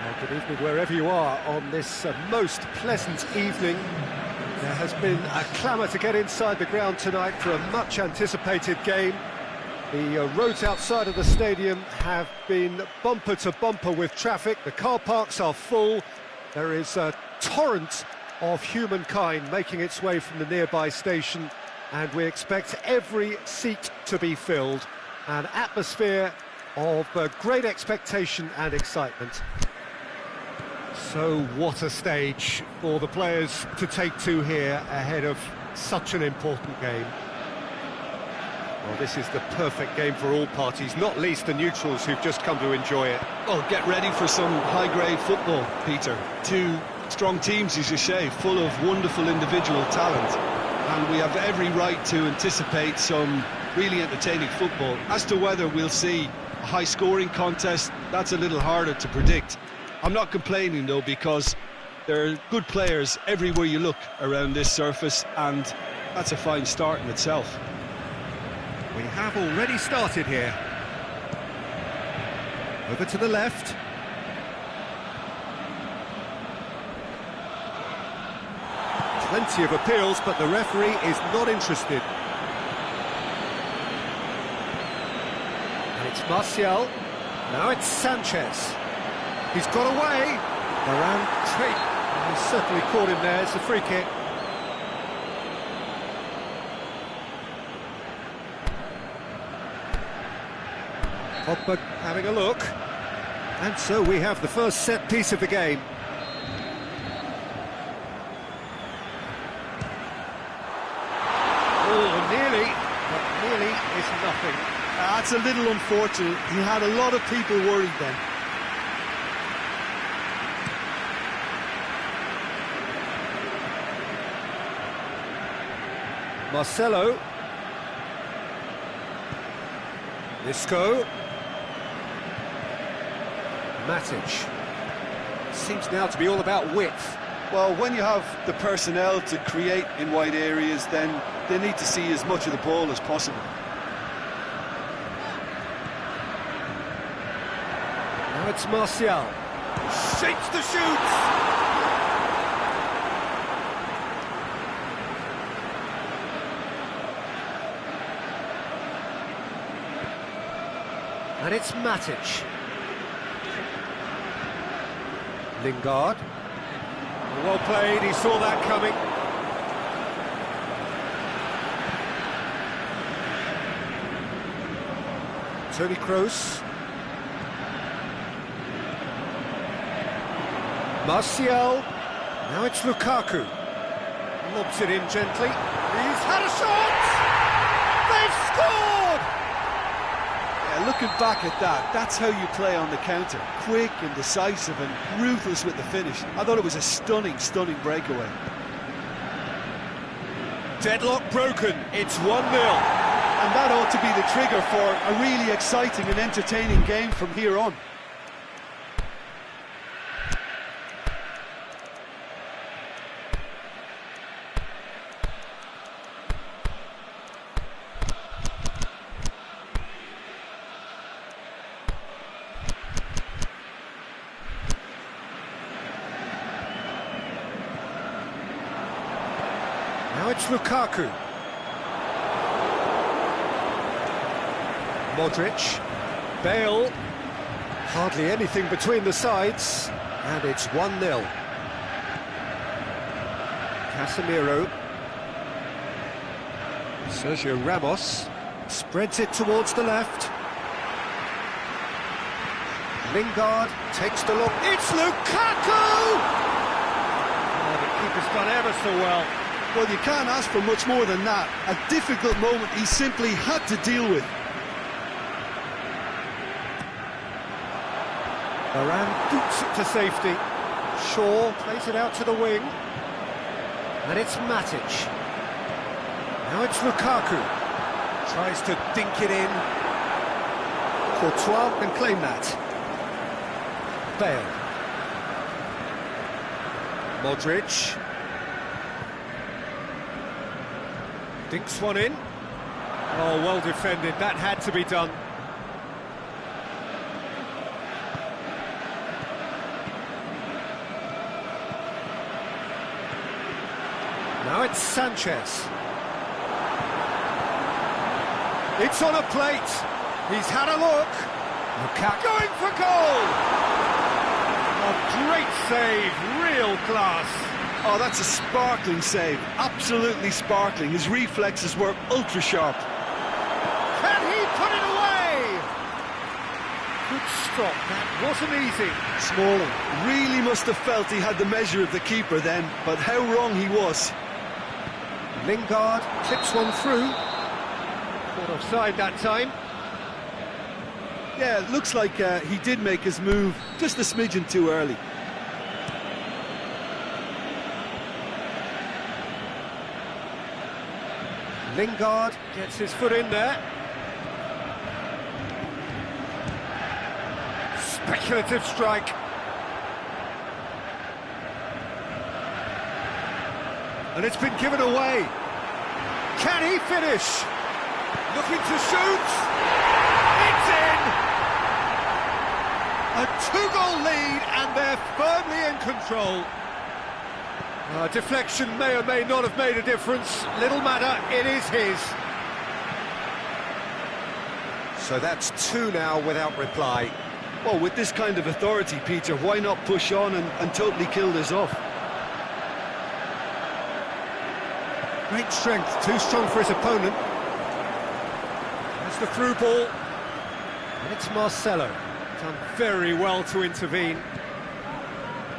Well, good evening wherever you are on this most pleasant evening. There has been a clamour to get inside the ground tonight for a much-anticipated game. The roads outside of the stadium have been bumper to bumper with traffic. The car parks are full. There is a torrent of humankind making its way from the nearby station, and we expect every seat to be filled. An atmosphere of great expectation and excitement. So what a stage for the players to take to here ahead of such an important game. Well, this is the perfect game for all parties, not least the neutrals who've just come to enjoy it. Well, get ready for some high-grade football, Peter. Two strong teams, as you say, full of wonderful individual talent. And we have every right to anticipate some really entertaining football. As to whether we'll see a high-scoring contest, that's a little harder to predict. I'm not complaining, though, because there are good players everywhere you look around this surface, and that's a fine start in itself. We have already started here. Over to the left. Plenty of appeals, but the referee is not interested. And it's Martial. Now it's Sanchez. He's got away. He's certainly caught him there. It's a free kick. Pogba having a look. And so we have the first set piece of the game. Oh, nearly, but nearly is nothing. That's a little unfortunate. He had a lot of people worried then. Marcelo. Isco. Matic. Seems now to be all about width. Well, when you have the personnel to create in wide areas, then they need to see as much of the ball as possible. Now it's Martial. Shapes the shoots! And it's Matic. Lingard. Well played, he saw that coming. Toni Kroos. Martial. Now it's Lukaku. Lobs it in gently. He's had a shot! They've scored! Yeah, looking back at that, that's how you play on the counter. Quick and decisive and ruthless with the finish. I thought it was a stunning, stunning breakaway. Deadlock broken. It's 1-0. And that ought to be the trigger for a really exciting and entertaining game from here on. Now it's Lukaku. Modric. Bale. Hardly anything between the sides. And it's 1-0. Casemiro. Sergio Ramos. Spreads it towards the left. Lingard takes the look. It's Lukaku! Oh, the keeper's done ever so well. Well, you can't ask for much more than that. A difficult moment he simply had to deal with. Varane boots it to safety. Shaw plays it out to the wing. And it's Matic. Now it's Lukaku. Tries to dink it in. Courtois can claim that. Bale. Modric. Dinks one in. Oh, well defended. That had to be done. Now it's Sanchez. It's on a plate. He's had a look. Lukaku going for goal. A great save, real class. Oh, that's a sparkling save, absolutely sparkling. His reflexes were ultra sharp. Can he put it away? Good stop, that wasn't easy. Smalling really must have felt he had the measure of the keeper then, but how wrong he was. Lingard clips one through. Caught offside that time. Yeah, it looks like he did make his move just a smidgen too early. Lingard gets his foot in there. Speculative strike. And it's been given away. Can he finish? Looking to shoot. It's in! A two-goal lead and they're firmly in control. Deflection may or may not have made a difference. Little matter, it is his. So that's two now without reply. Well, with this kind of authority, Peter, why not push on and totally kill this off? Great strength, too strong for his opponent. That's the through ball. And it's Marcelo. Done very well to intervene.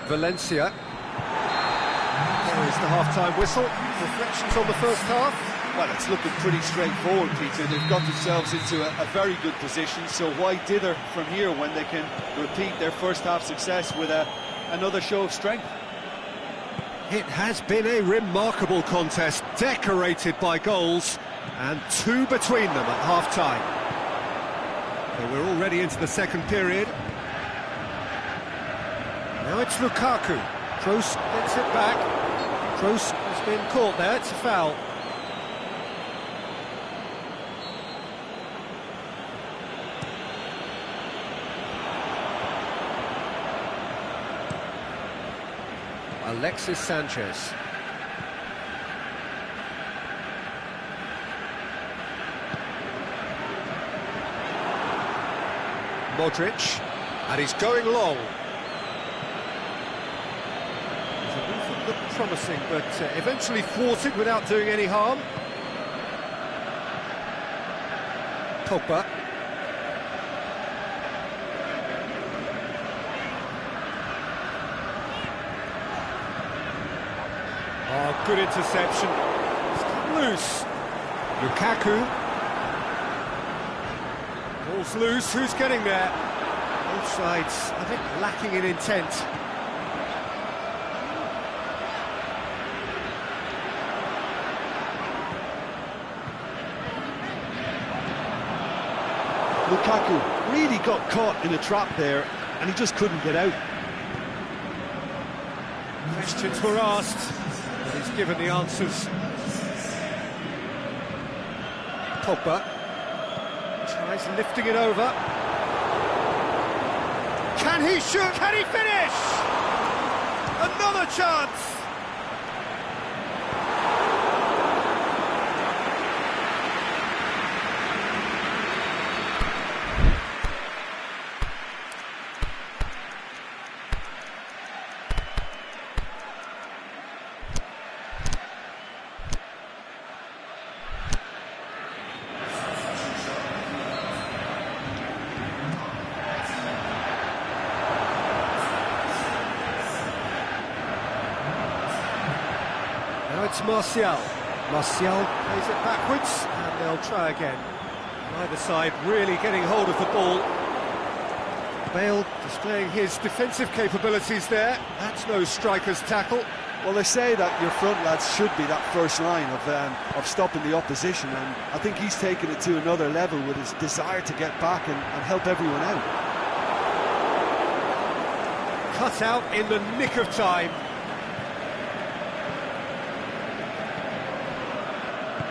Valencia. There is the half-time whistle. Reflections on the first half. Well, it's looking pretty straightforward, Peter. They've got themselves into a very good position, so why dither from here when they can repeat their first-half success with another show of strength? It has been a remarkable contest, decorated by goals, and two between them at half-time. So we're already into the second period. Now it's Lukaku. Kroos gets it back. Kroos has been caught there, it's a foul. Alexis Sanchez. Modric, and he's going long. The move looked promising, but eventually thwarted without doing any harm. Pogba. Oh, good interception. It's come loose. Lukaku. Ball's loose, who's getting there? Both sides a bit lacking in intent. Lukaku really got caught in a trap there, and he just couldn't get out. Questions were asked, but he's given the answers. Pogba tries lifting it over. Can he shoot? Can he finish? Another chance! Now it's Martial. Martial plays it backwards, and they'll try again. Either side really getting hold of the ball. Bale displaying his defensive capabilities there. That's no striker's tackle. Well, they say that your front lads should be that first line of stopping the opposition, and I think he's taken it to another level with his desire to get back and help everyone out. Cut out in the nick of time.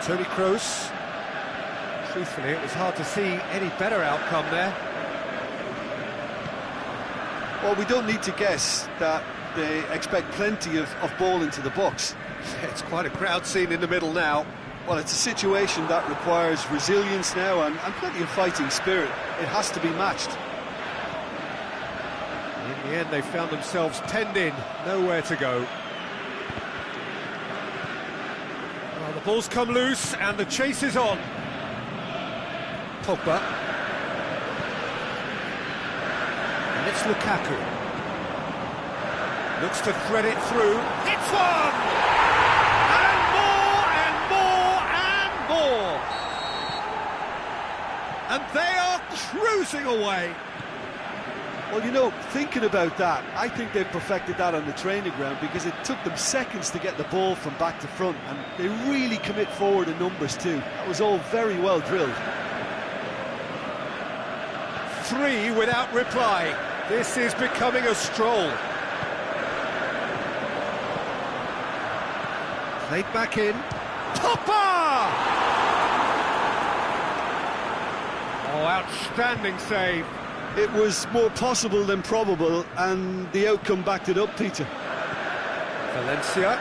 Toni Kroos. Truthfully, it was hard to see any better outcome there. Well, we don't need to guess that they expect plenty of ball into the box. It's quite a crowd scene in the middle now. Well, it's a situation that requires resilience now and plenty of fighting spirit. It has to be matched. In the end, they found themselves penned in, nowhere to go. Well, the ball's come loose and the chase is on. Pogba. And it's Lukaku. Looks to thread it through. It's one! And more and more and more! And they are cruising away. Well, you know, thinking about that, I think they've perfected that on the training ground because it took them seconds to get the ball from back to front, and they really commit forward in numbers too. That was all very well drilled. 3 without reply. This is becoming a stroll. Played back in. Topper! Oh, outstanding save. It was more possible than probable, and the outcome backed it up, Peter. Valencia.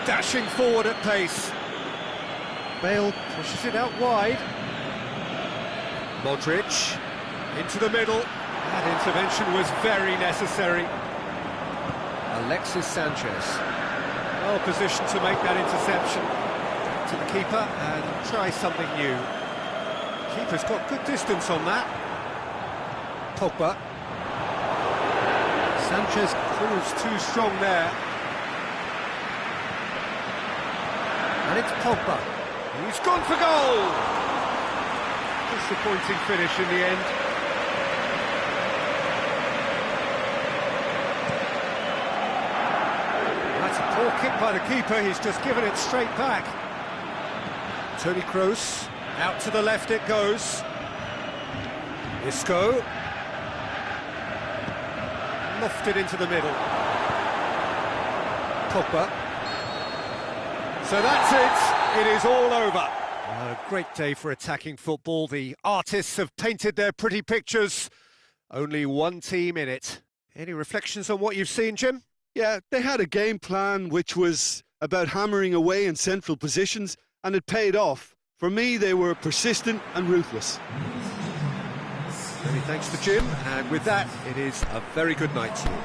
Dashing forward at pace. Bale pushes it out wide. Modric into the middle. That intervention was very necessary. Alexis Sanchez. Well positioned to make that interception. To the keeper and try something new. Keeper's got good distance on that. Pogba. Sanchez proves too strong there. And it's Pogba. He's gone for goal! Disappointing finish in the end. That's a poor kick by the keeper, he's just given it straight back. Toni Kroos, out to the left it goes. Isco. Lofted into the middle. Pogba. So that's it, it is all over. A great day for attacking football. The artists have painted their pretty pictures. Only one team in it. Any reflections on what you've seen, Jim? Yeah, they had a game plan which was about hammering away in central positions, and it paid off. For me, they were persistent and ruthless. Many thanks to Jim, and with that, it is a very good night to you.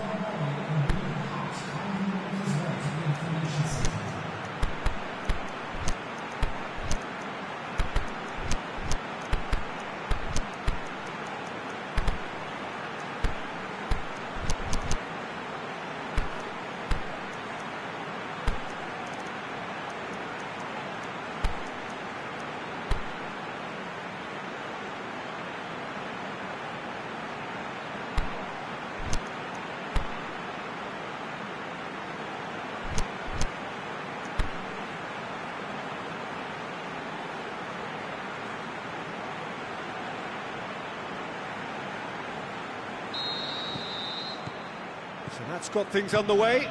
So that's got things underway.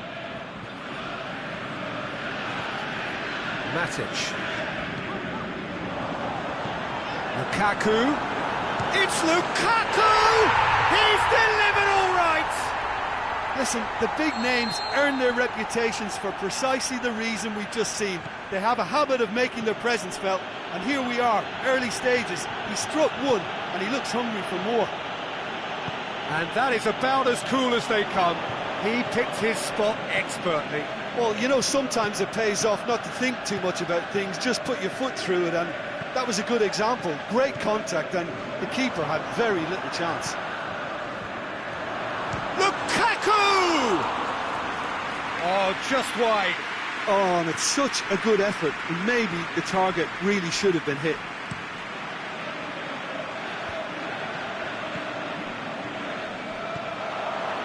Matic. Lukaku. It's Lukaku! He's delivered all right! Listen, the big names earn their reputations for precisely the reason we've just seen. They have a habit of making their presence felt, and here we are, early stages. He struck one, and he looks hungry for more. And that is about as cool as they come. He picked his spot expertly. Well, you know, sometimes it pays off not to think too much about things, just put your foot through it, and that was a good example. Great contact, and the keeper had very little chance. Lukaku! Oh, just wide. Oh, and it's such a good effort, and maybe the target really should have been hit.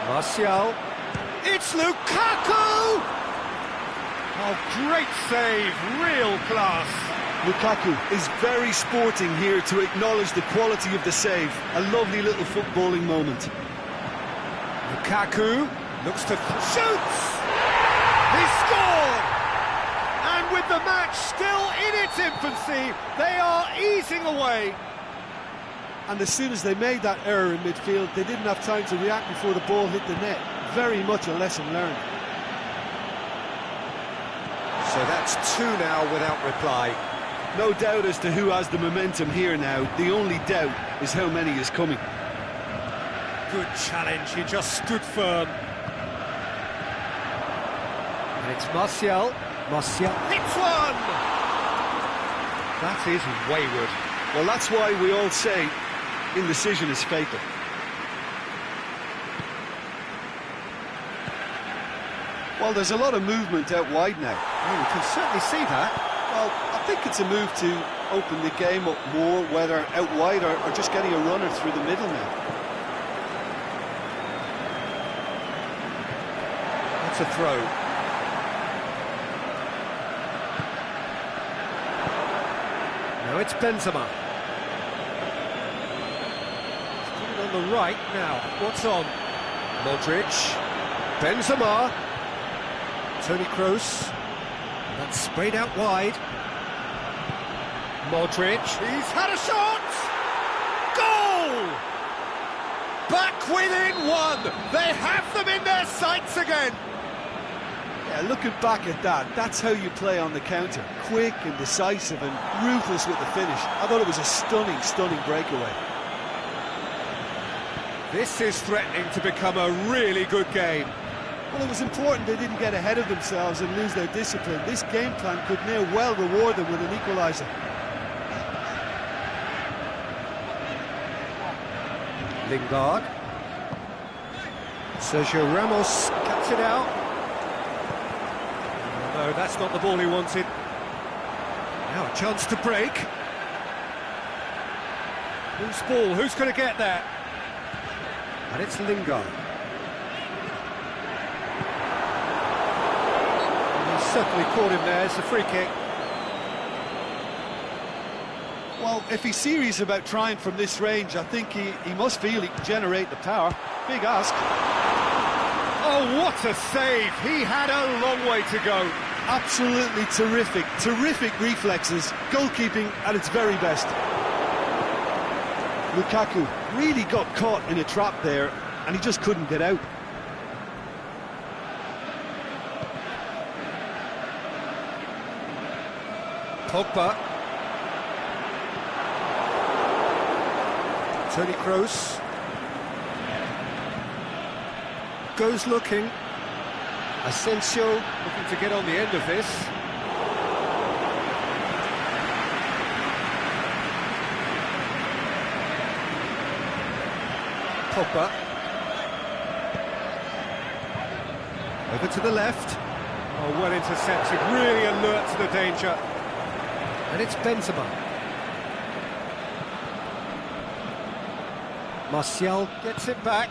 Martial. It's Lukaku! Oh, great save, real class. Lukaku is very sporting here to acknowledge the quality of the save. A lovely little footballing moment. Lukaku looks to shoots! He scored! And with the match still in its infancy, they are easing away. And as soon as they made that error in midfield, they didn't have time to react before the ball hit the net. Very much a lesson learned. So that's two now without reply. No doubt as to who has the momentum here now. The only doubt is how many is coming. Good challenge, he just stood firm. And it's Martial. Martial hits one! That is wayward. Well, that's why we all say indecision is fatal. Well, there's a lot of movement out wide now. Oh, we can certainly see that. Well, I think it's a move to open the game up more, whether out wide or just getting a runner through the middle now. That's a throw. Now it's Benzema. He's got it on the right now. What's on? Modric. Benzema. Toni Kroos. That's sprayed out wide. Modric. He's had a shot! Goal! Back within one! They have them in their sights again! Yeah, looking back at that, that's how you play on the counter. Quick and decisive and ruthless with the finish. I thought it was a stunning, stunning breakaway. This is threatening to become a really good game. Well, it was important they didn't get ahead of themselves and lose their discipline. This game plan could now well reward them with an equaliser. Lingard. Sergio Ramos cuts it out. No, that's not the ball he wanted. Now a chance to break. Whose ball? Who's going to get that? And it's Lingard. Certainly caught him there. It's a free kick. Well, if he's serious about trying from this range, I think he must feel he can generate the power. Big ask. Oh, what a save! He had a long way to go. Absolutely terrific. Terrific reflexes. Goalkeeping at its very best. Lukaku really got caught in a trap there, and he just couldn't get out. Pogba. Toni Kroos. Goes looking. Asensio looking to get on the end of this. Pogba. Over to the left. Oh, well intercepted, really alert to the danger. And it's Benzema. Martial gets it back.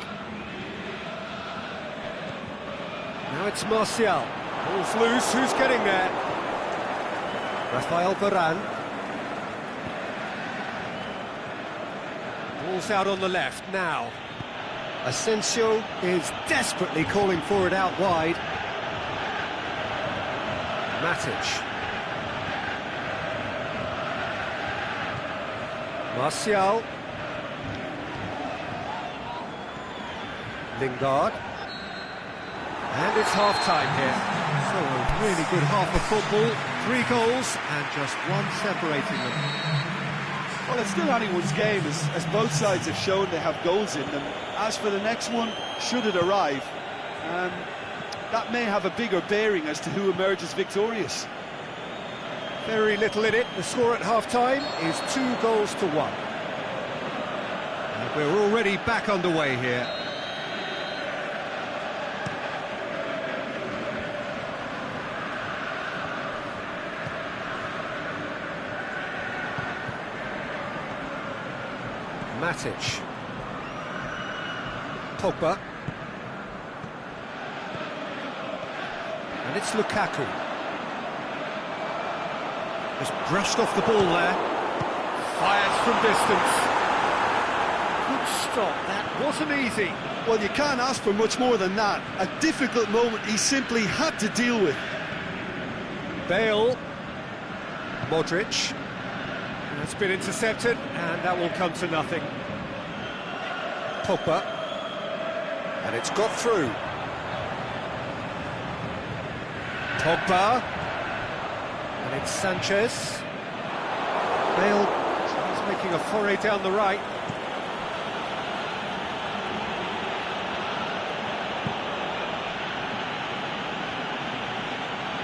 Now it's Martial. Ball's loose, who's getting there? Rafael Varane. Ball's out on the left now. Asensio is desperately calling for it out wide. Matic. Martial. Lingard. And it's half-time here. So a really good half of football. 3 goals and just one separating them. Well, it's still anyone's game, as both sides have shown they have goals in them. As for the next one, should it arrive, that may have a bigger bearing as to who emerges victorious. Very little in it. The score at half-time is 2-1. And we're already back underway here. Matic. Pogba. And it's Lukaku. Just brushed off the ball there. Fires from distance. Good stop, that wasn't easy. Well, you can't ask for much more than that. A difficult moment he simply had to deal with. Bale. Modric. That's been intercepted, and that will come to nothing. Pogba. And it's got through. Pogba. And it's Sanchez. Bale is making a foray down the right.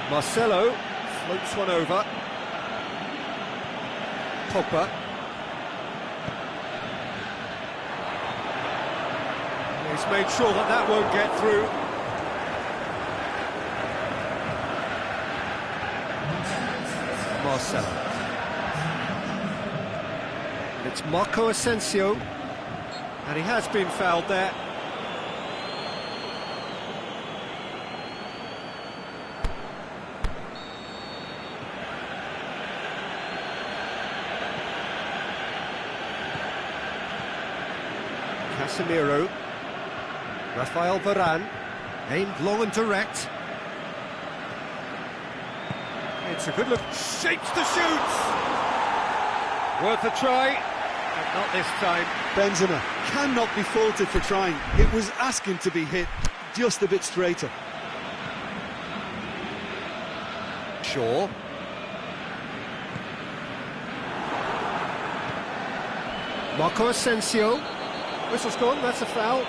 Marcelo floats one over. Pogba. He's made sure that that won't get through. Marcelo. And it's Marco Asensio. And he has been fouled there. Casemiro. Rafael Varane, aimed long and direct. It's a good look, shapes the shoot! Worth a try, but not this time. Benzema cannot be faulted for trying. It was asking to be hit just a bit straighter. Shaw. Marco Asensio. Whistle's gone, that's a foul.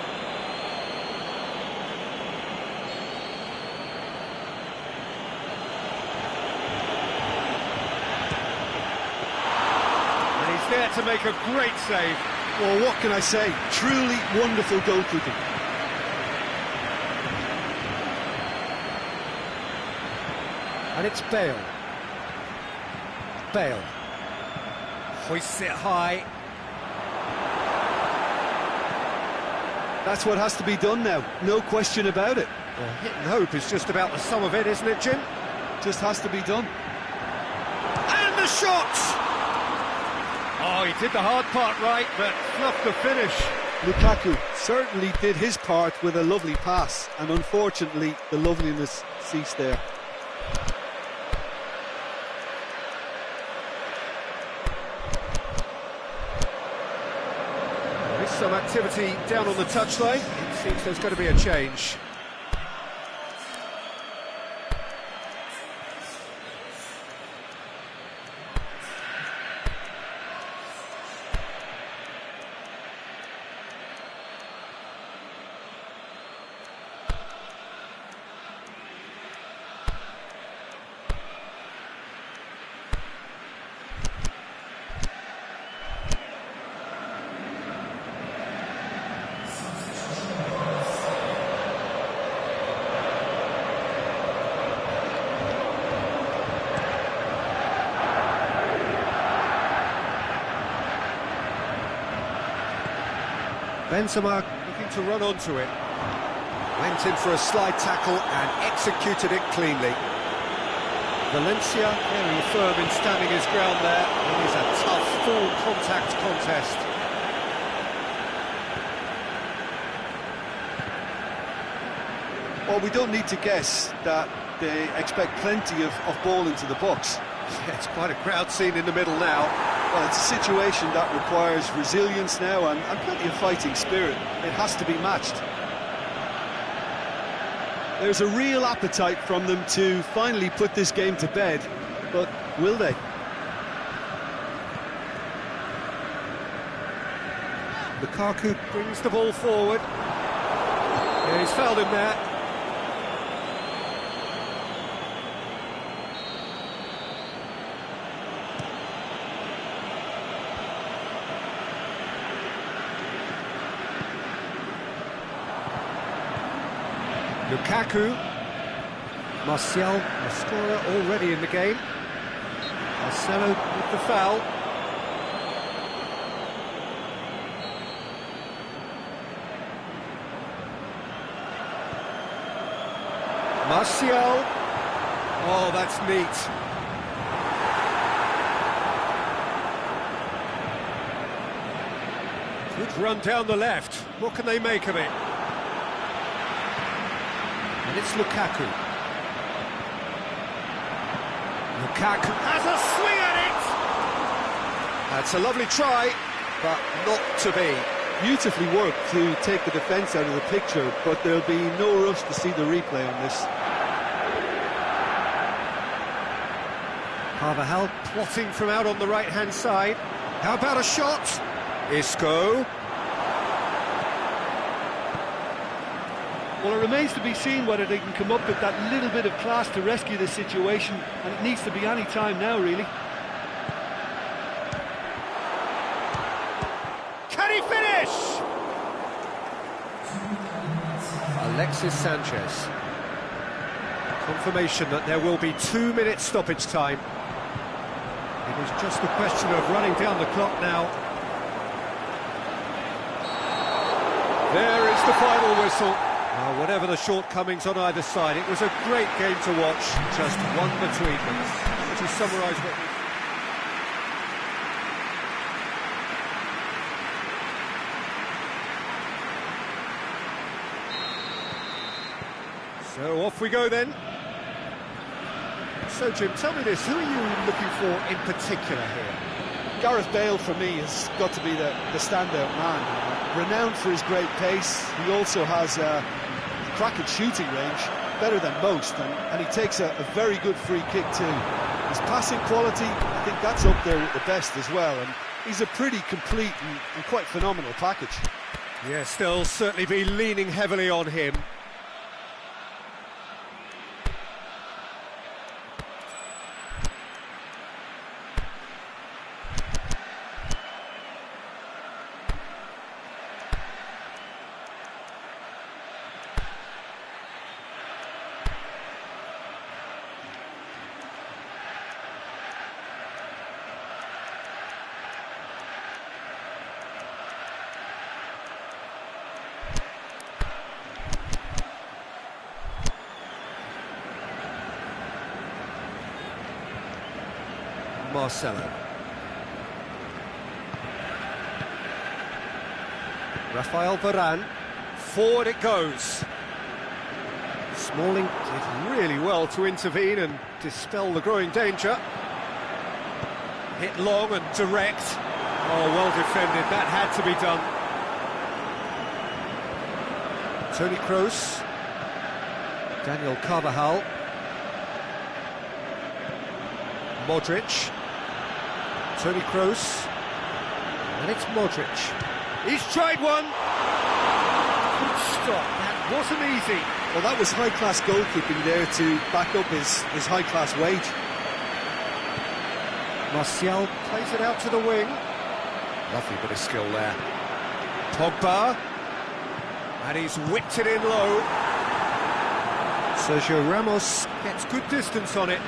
There to make a great save. Well, what can I say? Truly wonderful goalkeeping. And it's Bale. Bale. Hoists it high. That's what has to be done now, no question about it. Well, hit and hope is just about the sum of it, isn't it, Jim? Just has to be done. And the shot! Oh, he did the hard part right, but fluffed the finish. Lukaku certainly did his part with a lovely pass, and unfortunately the loveliness ceased there. There's some activity down on the touchline. It seems there's going to be a change. Benzema looking to run onto it. Went in for a slide tackle and executed it cleanly. Valencia very firm in standing his ground there. It is a tough, full contact contest. Well, we don't need to guess that they expect plenty of ball into the box. Yeah, it's quite a crowd scene in the middle now. Well, it's a situation that requires resilience now and plenty of fighting spirit. It has to be matched. There's a real appetite from them to finally put this game to bed, but will they? Lukaku brings the ball forward. Yeah, he's fouled him there. Lukaku. Martial, the scorer already in the game. Marcelo with the foul. Martial. Oh, that's neat. Good run down the left. What can they make of it? And it's Lukaku. Lukaku has a swing at it! That's a lovely try, but not to be. beautifully worked to take the defence out of the picture, but there'll be no rush to see the replay on this. Carvajal plotting from out on the right-hand side. How about a shot? Isco. Well, it remains to be seen whether they can come up with that little bit of class to rescue this situation, and it needs to be any time now, really. Can he finish? Alexis Sanchez. Confirmation that there will be 2 minutes stoppage time. It is just a question of running down the clock now. There is the final whistle. Whatever the shortcomings on either side, it was a great game to watch, just one between them. To summarise what we... So off we go then. So Jim, tell me this, who are you looking for in particular here? Gareth Bale, for me, has got to be the standout man. Renowned for his great pace, he also has a cracking shooting range, better than most, and he takes a very good free kick too. His passing quality, I think that's up there with the best as well, and he's a pretty complete and quite phenomenal package. Yes, they'll certainly be leaning heavily on him. Marcelo. Rafael Varane. Forward it goes. Smalling did really well to intervene and dispel the growing danger. Hit long and direct. Oh, well defended. That had to be done. Toni Kroos. Daniel Carvajal. Modric. Toni Kroos, and it's Modric. He's tried one. Good stop. That wasn't easy. Well, that was high-class goalkeeping there to back up his high-class wage. Martial plays it out to the wing. Lovely bit of skill there. Pogba, and he's whipped it in low. Sergio Ramos gets good distance on it.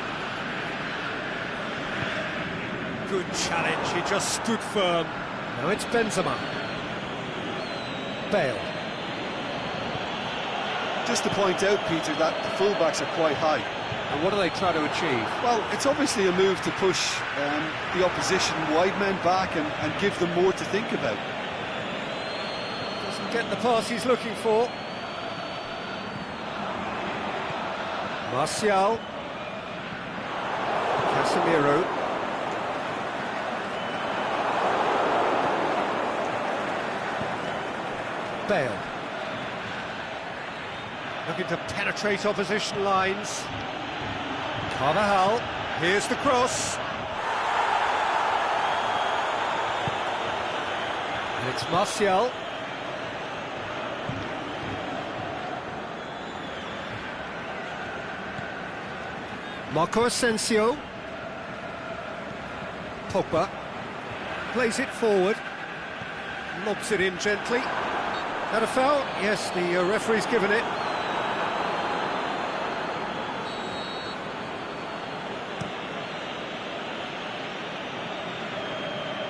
Good challenge, he just stood firm. Now it's Benzema. Bale. Just to point out, Peter, that the fullbacks are quite high. And what do they try to achieve? Well, it's obviously a move to push the opposition wide men back and give them more to think about. Doesn't get the pass he's looking for. Martial. Casemiro. Bale. Looking to penetrate opposition lines. Carvajal, here's the cross. And it's Martial. Marco Asensio. Pogba. Plays it forward. Lobs it in gently. That a foul? Yes, the referee's given it.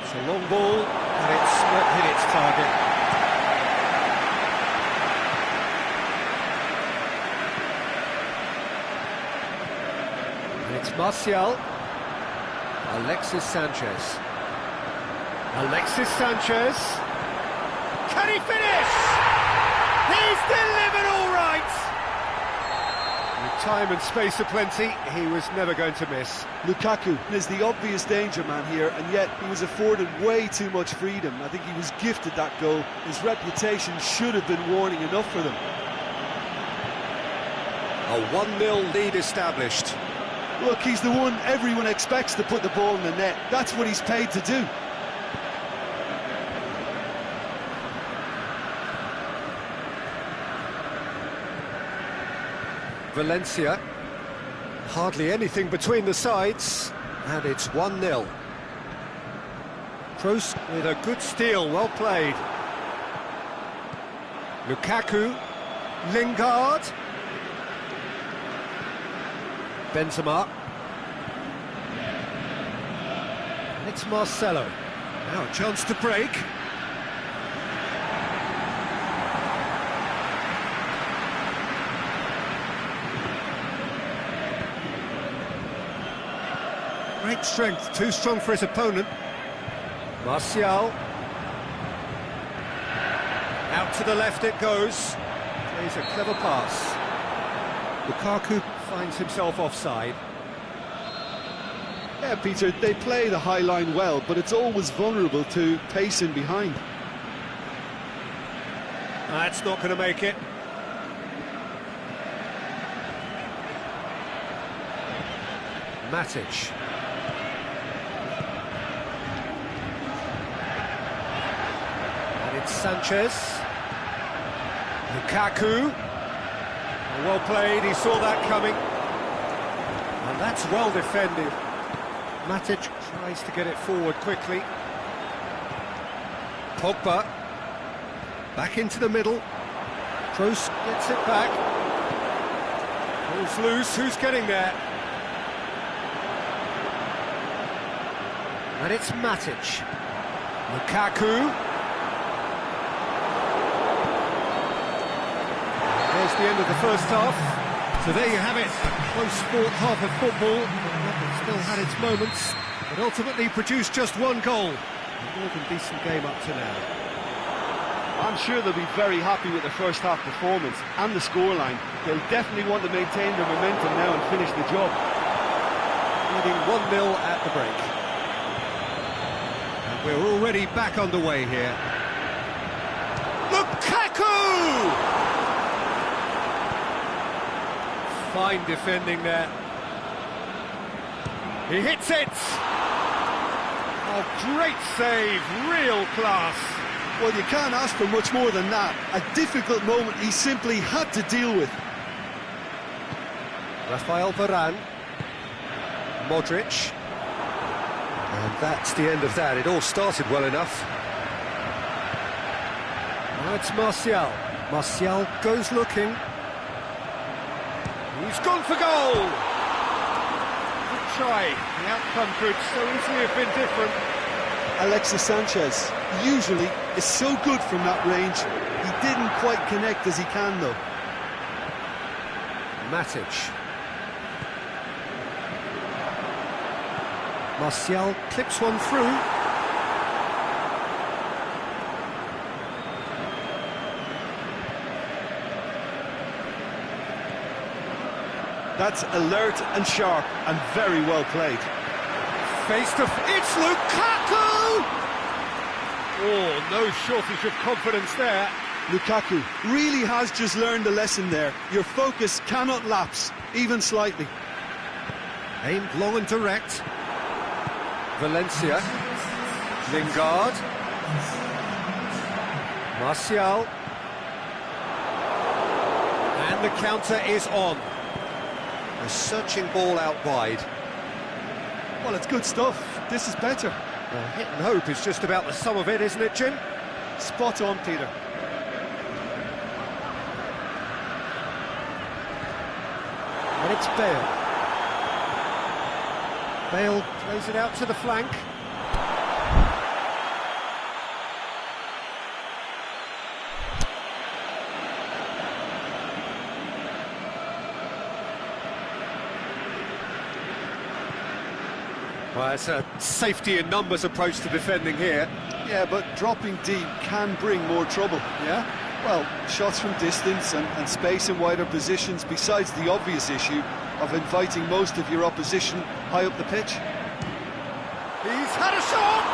It's a long ball, and it's not hit its target. And it's Martial. Alexis Sanchez. Alexis Sanchez. Can he finish? He's delivered all right! time and space aplenty, he was never going to miss. Lukaku is the obvious danger man here, and yet he was afforded way too much freedom. I think he was gifted that goal. His reputation should have been warning enough for them. A 1-0 lead established. Look, he's the one everyone expects to put the ball in the net. That's what he's paid to do. Valencia, hardly anything between the sides, and it's 1-0. Kroos with a good steal, well played. Lukaku, Lingard, Benzema, and it's Marcelo. Now a chance to break. Great strength, too strong for his opponent. Martial. Out to the left it goes. Plays a clever pass. Lukaku finds himself offside. Yeah, Peter, they play the high line well, but it's always vulnerable to pace in behind. That's not going to make it. Matic. It's Sanchez, Lukaku, well played, he saw that coming, and that's well defended. Matic tries to get it forward quickly. Pogba, back into the middle, Kroos gets it back, pulls loose, who's getting there? And it's Matic, Lukaku. There's the end of the first half. So there you have it, a close-fought half of football. It still had its moments, but ultimately produced just one goal. A more than decent game up to now. I'm sure they'll be very happy with the first half performance and the scoreline. They'll definitely want to maintain their momentum now and finish the job. Leading 1-0 at the break. And we're already back underway here. Lukaku! Fine defending there. He hits it! Oh, great save, real class. Well, you can't ask for much more than that. A difficult moment he simply had to deal with. Rafael Varane. Modric. And that's the end of that. It all started well enough. Now it's Martial. Martial goes looking. He's gone for goal! Good try. The outcome could so easily have been different. Alexis Sanchez usually is so good from that range. He didn't quite connect as he can, though. Matic. Martial clips one through. That's alert and sharp and very well played. It's Lukaku! Oh, no shortage of confidence there. Lukaku really has just learned a lesson there. Your focus cannot lapse, even slightly. Aimed long and direct. Valencia. Lingard. Martial. And the counter is on. A searching ball out wide. Well, it's good stuff. This is better. Well, hit and hope is just about the sum of it, isn't it, Jim? Spot on, Peter. And it's Bale. Bale plays it out to the flank. Well, it's a safety in numbers approach to defending here. Yeah, but dropping deep can bring more trouble. Yeah? Well, shots from distance and space in wider positions, besides the obvious issue of inviting most of your opposition high up the pitch. He's had a shot!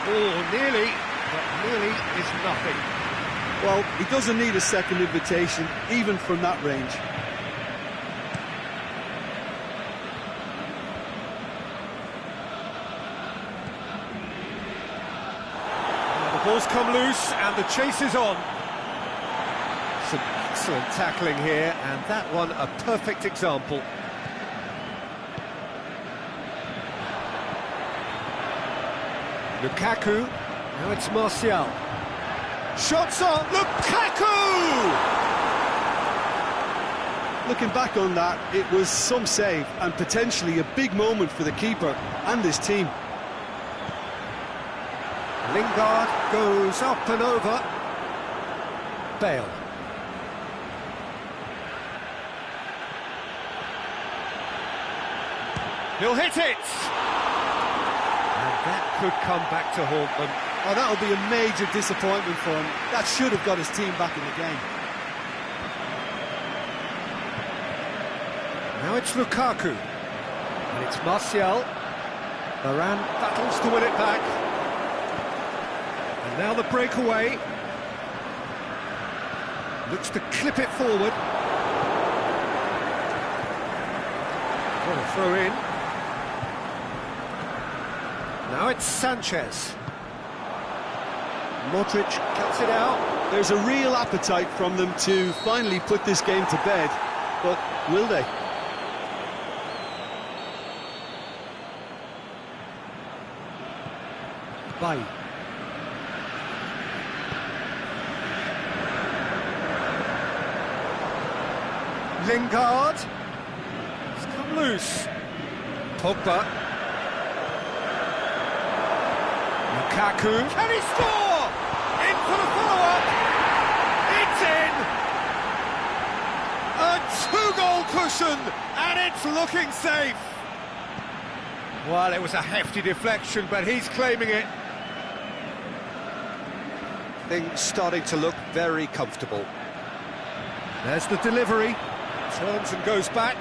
Oh, nearly, but nearly is nothing. Well, he doesn't need a second invitation, even from that range. The ball's come loose and the chase is on. Some excellent tackling here, and that one a perfect example. Lukaku, now it's Martial. Shots on, Lukaku! Looking back on that, it was some save and potentially a big moment for the keeper and his team. Lingard goes up and over. Bale. He'll hit it! And that could come back to haunt them. Oh, that'll be a major disappointment for him. That should have got his team back in the game. Now it's Lukaku. And it's Martial. Varane battles to win it back. And now the breakaway. Looks to clip it forward. What a throw in. Now it's Sanchez. Modric cuts it out. There's a real appetite from them to finally put this game to bed, but will they? Bay. Lingard. It's come loose. Pogba. Lukaku. Can he score? In for the follow-up. It's in. A two-goal cushion, and it's looking safe. Well, it was a hefty deflection, but he's claiming it. Things starting to look very comfortable. There's the delivery. Turns and goes back.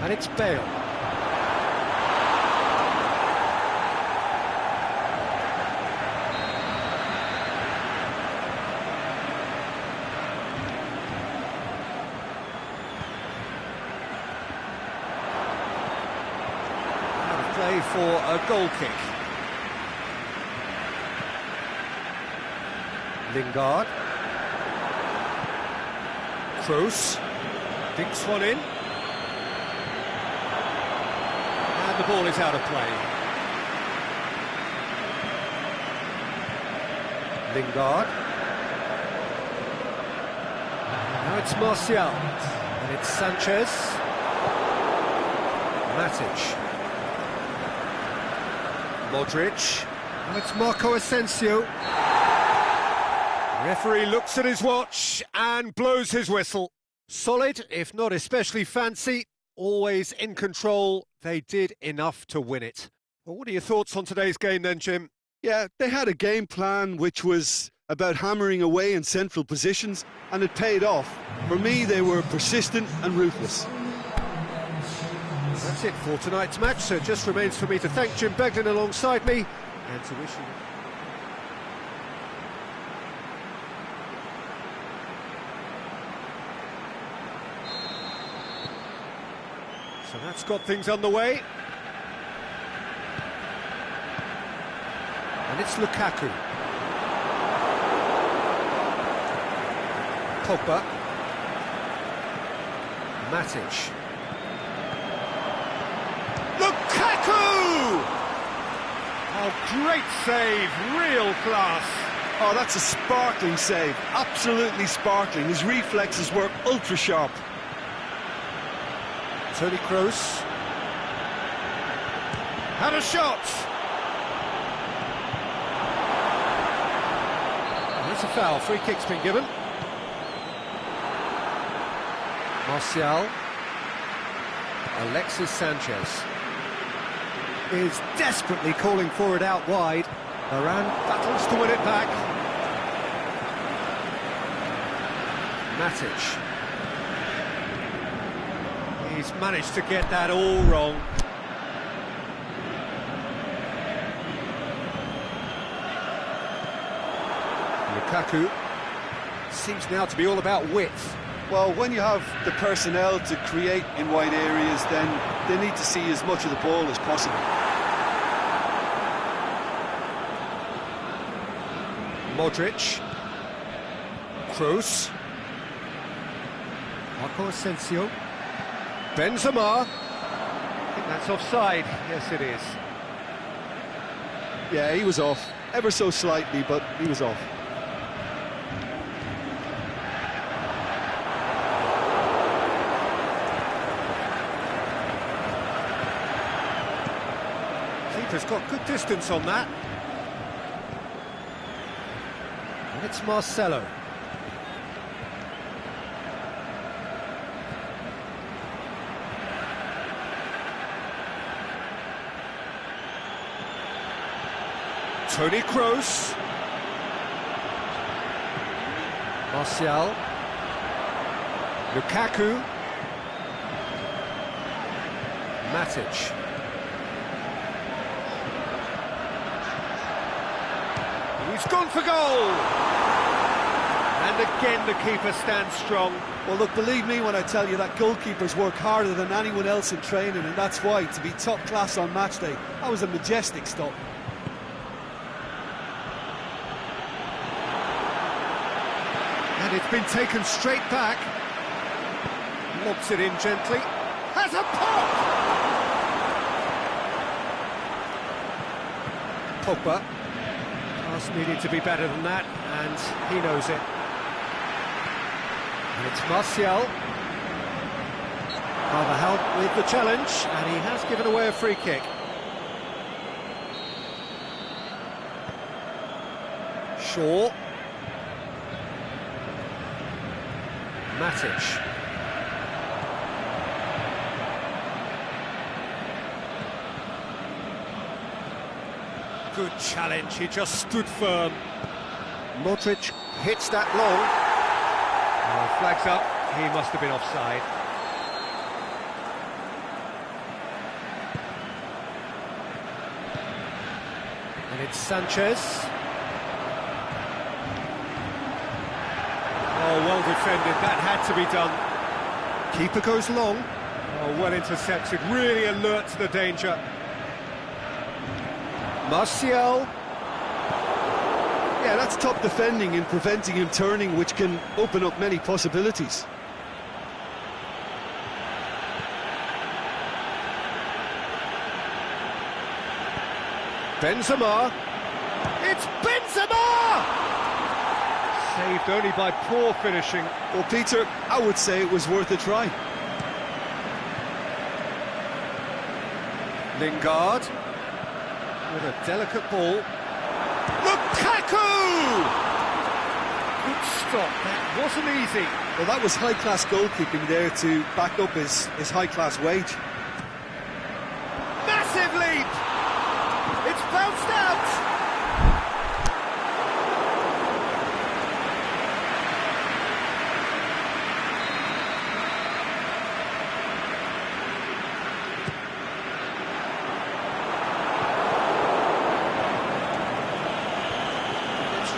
And it's Bale. Out of play for a goal kick. Lingard. Kroos. Dinks one in. And the ball is out of play. Lingard. Now it's Martial. And it's Sanchez. Matic. Modric. Now it's Marco Asensio. Referee looks at his watch and blows his whistle. Solid, if not especially fancy, always in control. They did enough to win it. Well, what are your thoughts on today's game then, Jim? Yeah, they had a game plan which was about hammering away in central positions, and it paid off. For me, they were persistent and ruthless. That's it for tonight's match, so it just remains for me to thank Jim Beglin alongside me and to wish you... So that's got things underway. And it's Lukaku. Pogba. Matic. Lukaku! Oh, great save, real class. Oh, that's a sparkling save, absolutely sparkling. His reflexes were ultra sharp. Toni Kroos. Had a shot! That's a foul, free kick's been given. Martial. Alexis Sanchez is desperately calling for it out wide. Varane battles to win it back. Matic. He's managed to get that all wrong. Lukaku. Seems now to be all about width. Well, when you have the personnel to create in wide areas, then they need to see as much of the ball as possible. Modric. Kroos. Marco Asensio. Benzema. I think that's offside. Yes, it is. Yeah, he was off. Ever so slightly, but he was off. Keeper's got good distance on that. And it's Marcelo. Toni Kroos. Martial. Lukaku. Matic. He's gone for goal! And again the keeper stands strong. Well, look, believe me when I tell you that goalkeepers work harder than anyone else in training, and that's why, to be top class on match day, that was a majestic stop. And it's been taken straight back. Lobs it in gently. Has a pop! Pogba. Pass needed to be better than that, and he knows it. And it's Martial. Carvajal with the challenge, and he has given away a free kick. Shaw. Matic. Good challenge, he just stood firm. Modric hits that long. Oh, flags up, he must have been offside. And it's Sanchez. Oh, well defended, that had to be done. Keeper goes long. Oh, well intercepted, really alert to the danger. Martial. Yeah, that's top defending and preventing him turning, which can open up many possibilities. Benzema. It's Benzema! Saved only by poor finishing. Well, Peter, I would say it was worth a try. Lingard. With a delicate ball. Lukaku! Good stop, that wasn't easy. Well, that was high-class goalkeeping there to back up his high-class wage. Massive leap! It's bounced out!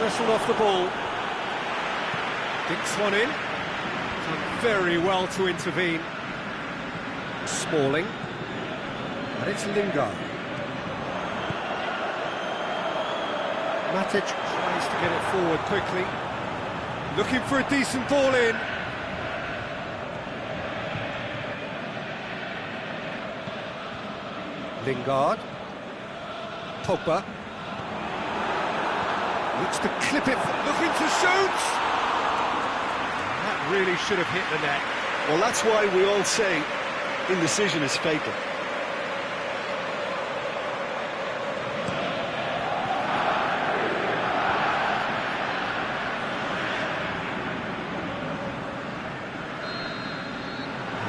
Wrestled off the ball. Dinks one in. Done very well to intervene. Smalling. And it's Lingard. Matic tries to get it forward quickly. Looking for a decent ball in. Lingard. Pogba. Looks to clip it, looking to shoot! That really should have hit the net. Well, that's why we all say indecision is fatal.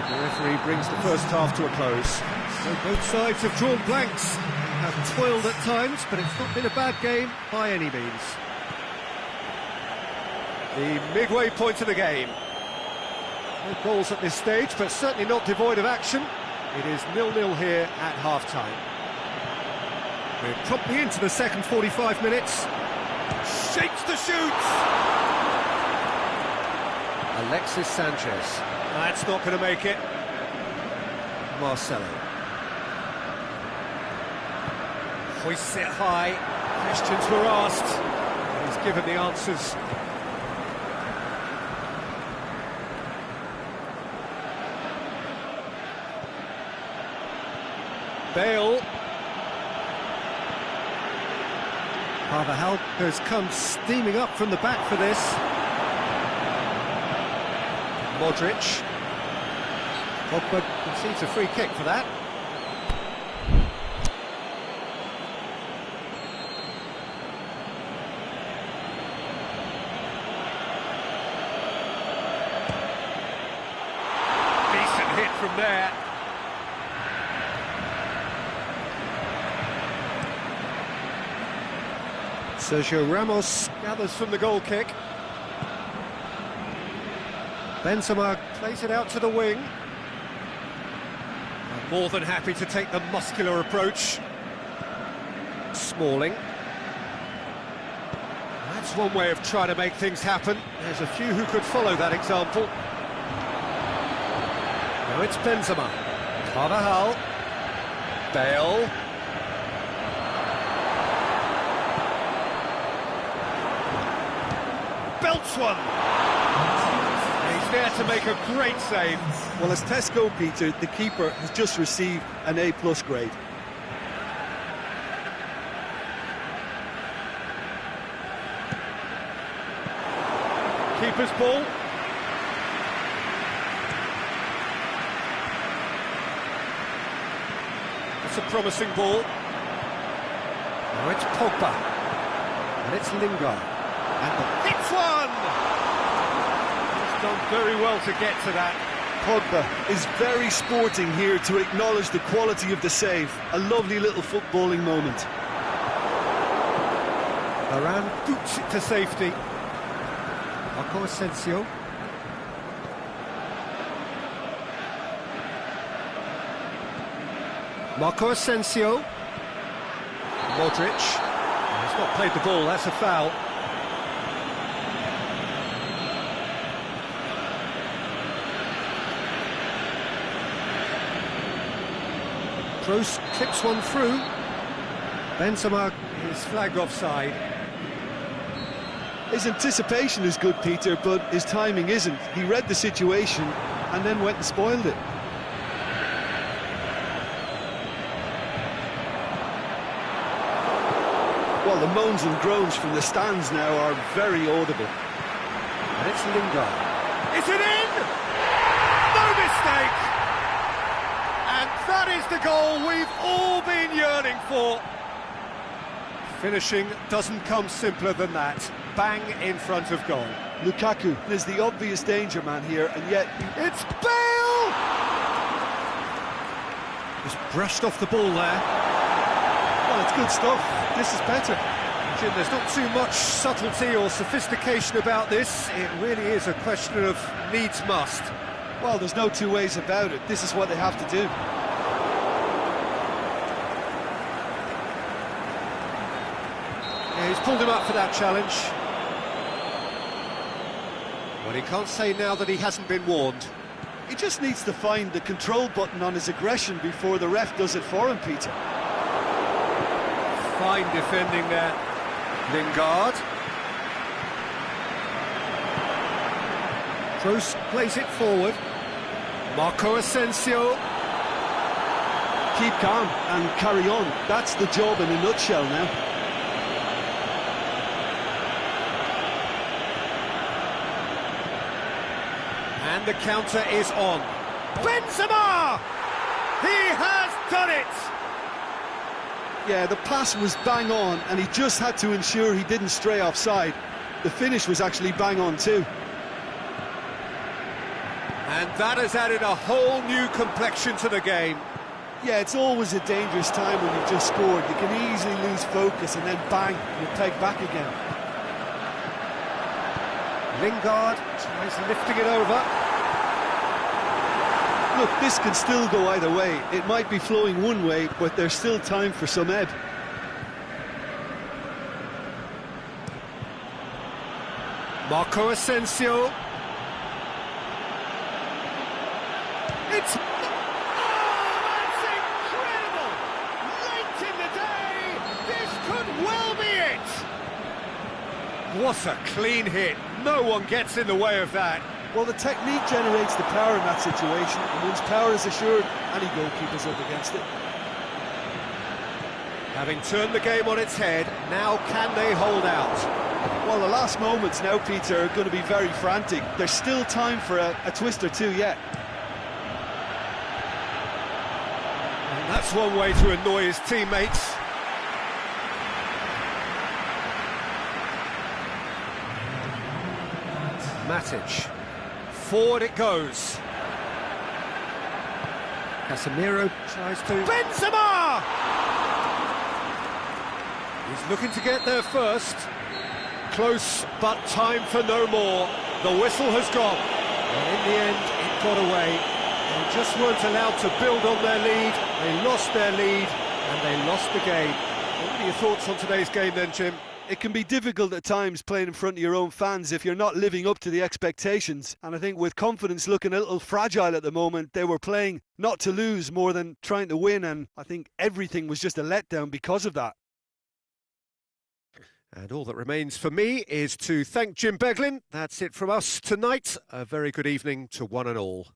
The referee brings the first half to a close. So both sides have drawn blanks. Have toiled at times, but it's not been a bad game by any means. The midway point of the game. No goals at this stage, but certainly not devoid of action. It is 0-0 here at half-time. We're promptly into the second 45 minutes. Shapes the shoots! Alexis Sanchez. That's not going to make it. Marcelo. Hoists it high. Questions were asked. He's given the answers. Bale. Carvajal has come steaming up from the back for this. Modric. Pogba concedes a free kick for that. Decent hit from there. Sergio Ramos gathers from the goal kick. Benzema plays it out to the wing. More than happy to take the muscular approach. Smalling. That's one way of trying to make things happen. There's a few who could follow that example. Now it's Benzema. Carvajal. Bale. Belts one. He's there to make a great save. Well, as Tesco, Peter, the keeper has just received an A+ grade. Keeper's ball. It's a promising ball. Now it's Pogba. And it's Lingard. And the hits one! He's done very well to get to that. Pogba is very sporting here to acknowledge the quality of the save. A lovely little footballing moment. Varane boots it to safety. Marco Asensio. Marco Asensio. Modric. He's not played the ball, that's a foul. Kroos clips one through. Benzema is flagged offside. His anticipation is good, Peter, but his timing isn't. He read the situation and then went and spoiled it. Well, the moans and groans from the stands now are very audible. And it's Lingard. Is it in? No mistake! And that is the goal we've all been yearning for. Finishing doesn't come simpler than that. Bang in front of goal. Lukaku is the obvious danger man here, and yet... It's Bale! Just brushed off the ball there. Well, it's good stuff. This is better. Jim, there's not too much subtlety or sophistication about this. It really is a question of needs must. Well, there's no two ways about it. This is what they have to do. Yeah, he's pulled him up for that challenge. Well, he can't say now that he hasn't been warned. He just needs to find the control button on his aggression before the ref does it for him, Peter. Fine defending there. Lingard. Kroos plays it forward. Marco Asensio. Keep calm and carry on. That's the job in a nutshell now. And the counter is on. Benzema! He has done it! Yeah, the pass was bang on, and he just had to ensure he didn't stray offside. The finish was actually bang on too. And that has added a whole new complexion to the game. Yeah, it's always a dangerous time when you've just scored. You can easily lose focus and then bang, you're pegged back again. Lingard tries lifting it over. look, this can still go either way. It might be flowing one way, but there's still time for some ebb. Marco Asensio. It's... Oh, that's incredible! Late in the day, this could well be it! What a clean hit. No one gets in the way of that. Well, the technique generates the power in that situation, and once power is assured, any goalkeeper's up against it. Having turned the game on its head, now can they hold out? Well, the last moments now, Peter, are going to be very frantic. There's still time for a twist or two yet. And that's one way to annoy his teammates. Matic. Forward it goes. Casemiro tries to... Benzema! He's looking to get there first. Close, but time for no more. The whistle has gone. And in the end, it got away. They just weren't allowed to build on their lead. They lost their lead, and they lost the game. What are your thoughts on today's game then, Jim? It can be difficult at times playing in front of your own fans if you're not living up to the expectations. And I think with confidence looking a little fragile at the moment, they were playing not to lose more than trying to win. And I think everything was just a letdown because of that. And all that remains for me is to thank Jim Beglin. That's it from us tonight. A very good evening to one and all.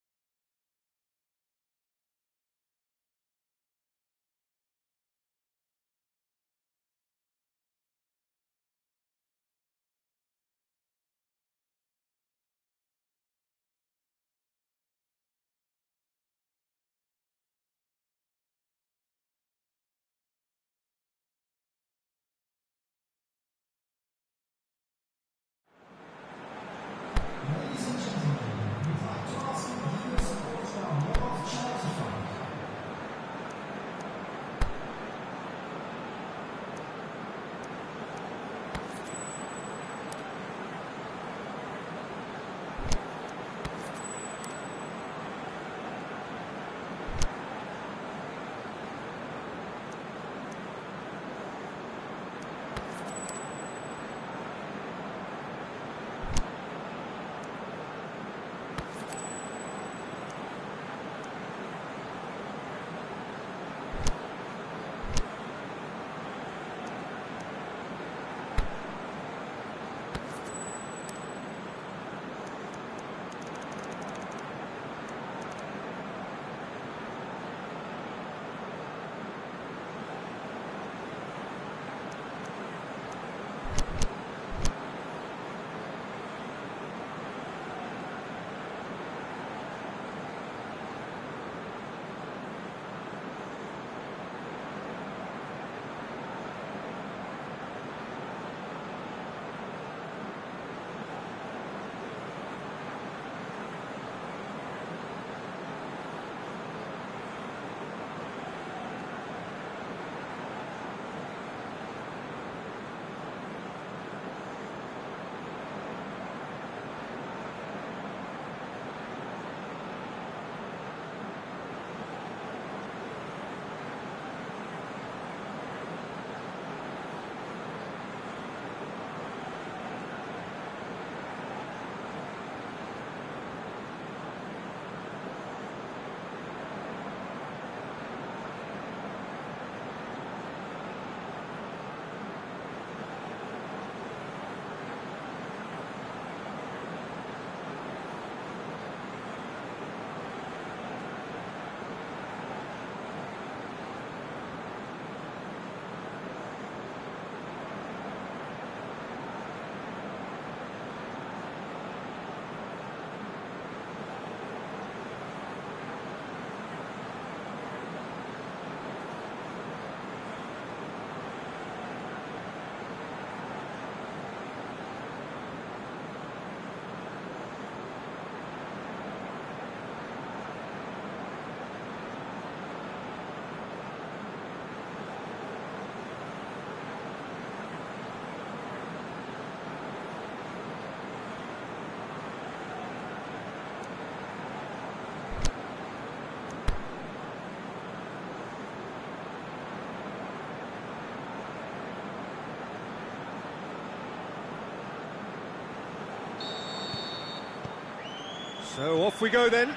So off we go then.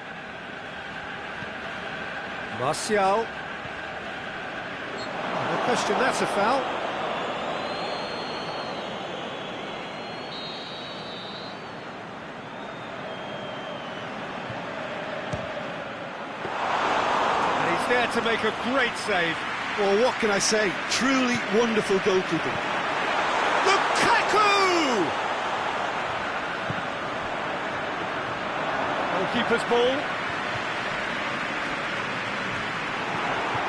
Martial. No question, that's a foul. And he's there to make a great save. Well, what can I say? Truly wonderful goalkeeping. Lukaku! Goalkeeper's ball.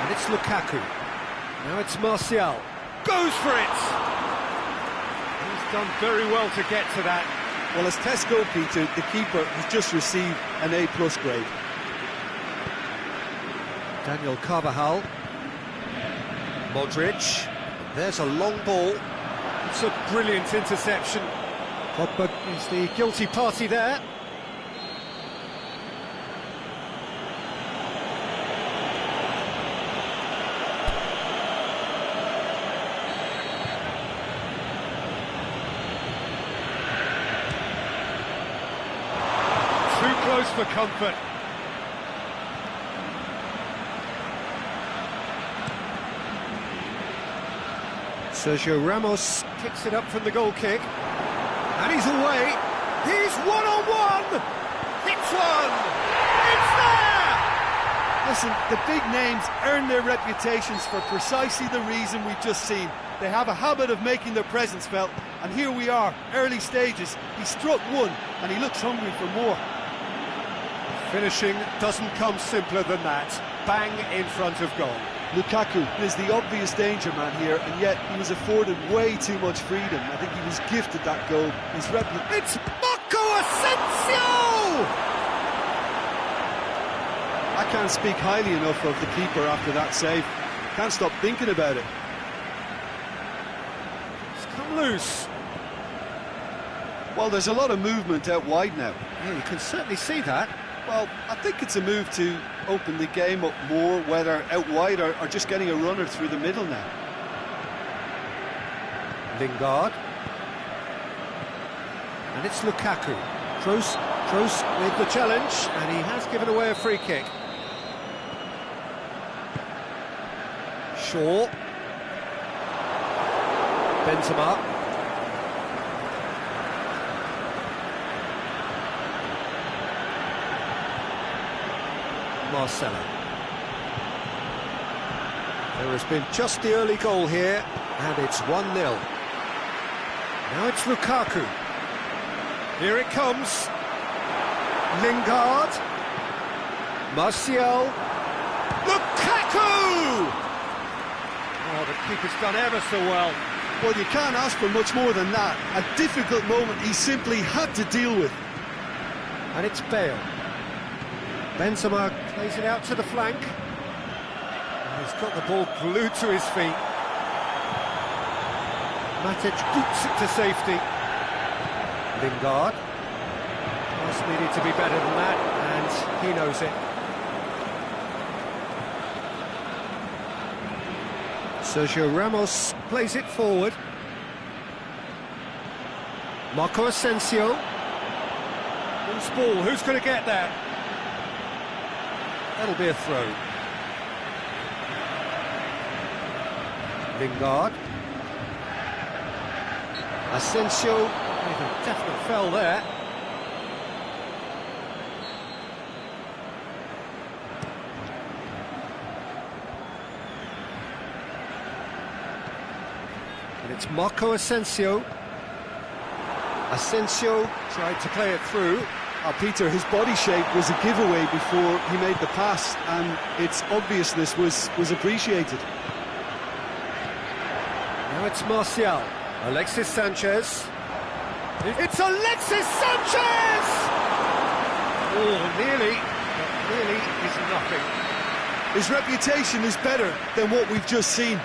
And it's Lukaku. Now it's Martial. Goes for it! He's done very well to get to that. Well, as test goalkeeper, the keeper has just received an A+ grade. Daniel Carvajal. Modric. There's a long ball. It's a brilliant interception. Pogba is the guilty party there. Too close for comfort. Sergio Ramos kicks it up from the goal kick. And he's away. He's one-on-one! Hits one! It's there! Listen, the big names earn their reputations for precisely the reason we've just seen. They have a habit of making their presence felt, and here we are, early stages. He struck one, and he looks hungry for more. Finishing doesn't come simpler than that. Bang in front of goal. Lukaku is the obvious danger man here, and yet he was afforded way too much freedom. I think he was gifted that goal. It's Marco Asensio! I can't speak highly enough of the keeper after that save. Can't stop thinking about it. It's come loose. Well, there's a lot of movement out wide now. Yeah, you can certainly see that. Well, I think it's a move to open the game up more, whether out wide or just getting a runner through the middle now. Lingard. And it's Lukaku. Kroos with the challenge, and he has given away a free kick. Shaw. Benzema. Marcelo. There has been just the early goal here, and it's 1-0. Now it's Lukaku. Here it comes. Lingard. Martial. Lukaku! Oh, the keeper's done ever so well. Well, you can't ask for much more than that. A difficult moment he simply had to deal with. And it's Bale. Benzema plays it out to the flank. And he's got the ball glued to his feet. Matic boots it to safety. Lingard. Pass needed to be better than that, and he knows it. Sergio Ramos plays it forward. Marco Asensio. Who's ball? Who's going to get that? That'll be a throw. Lingard. Asensio with a definite foul there. And it's Marco Asensio. Asensio tried to play it through. Peter, his body shape was a giveaway before he made the pass, and its obviousness was appreciated. Now it's Martial. Alexis Sanchez. It's Alexis Sanchez! Oh, nearly, but nearly is nothing. His reputation is better than what we've just seen.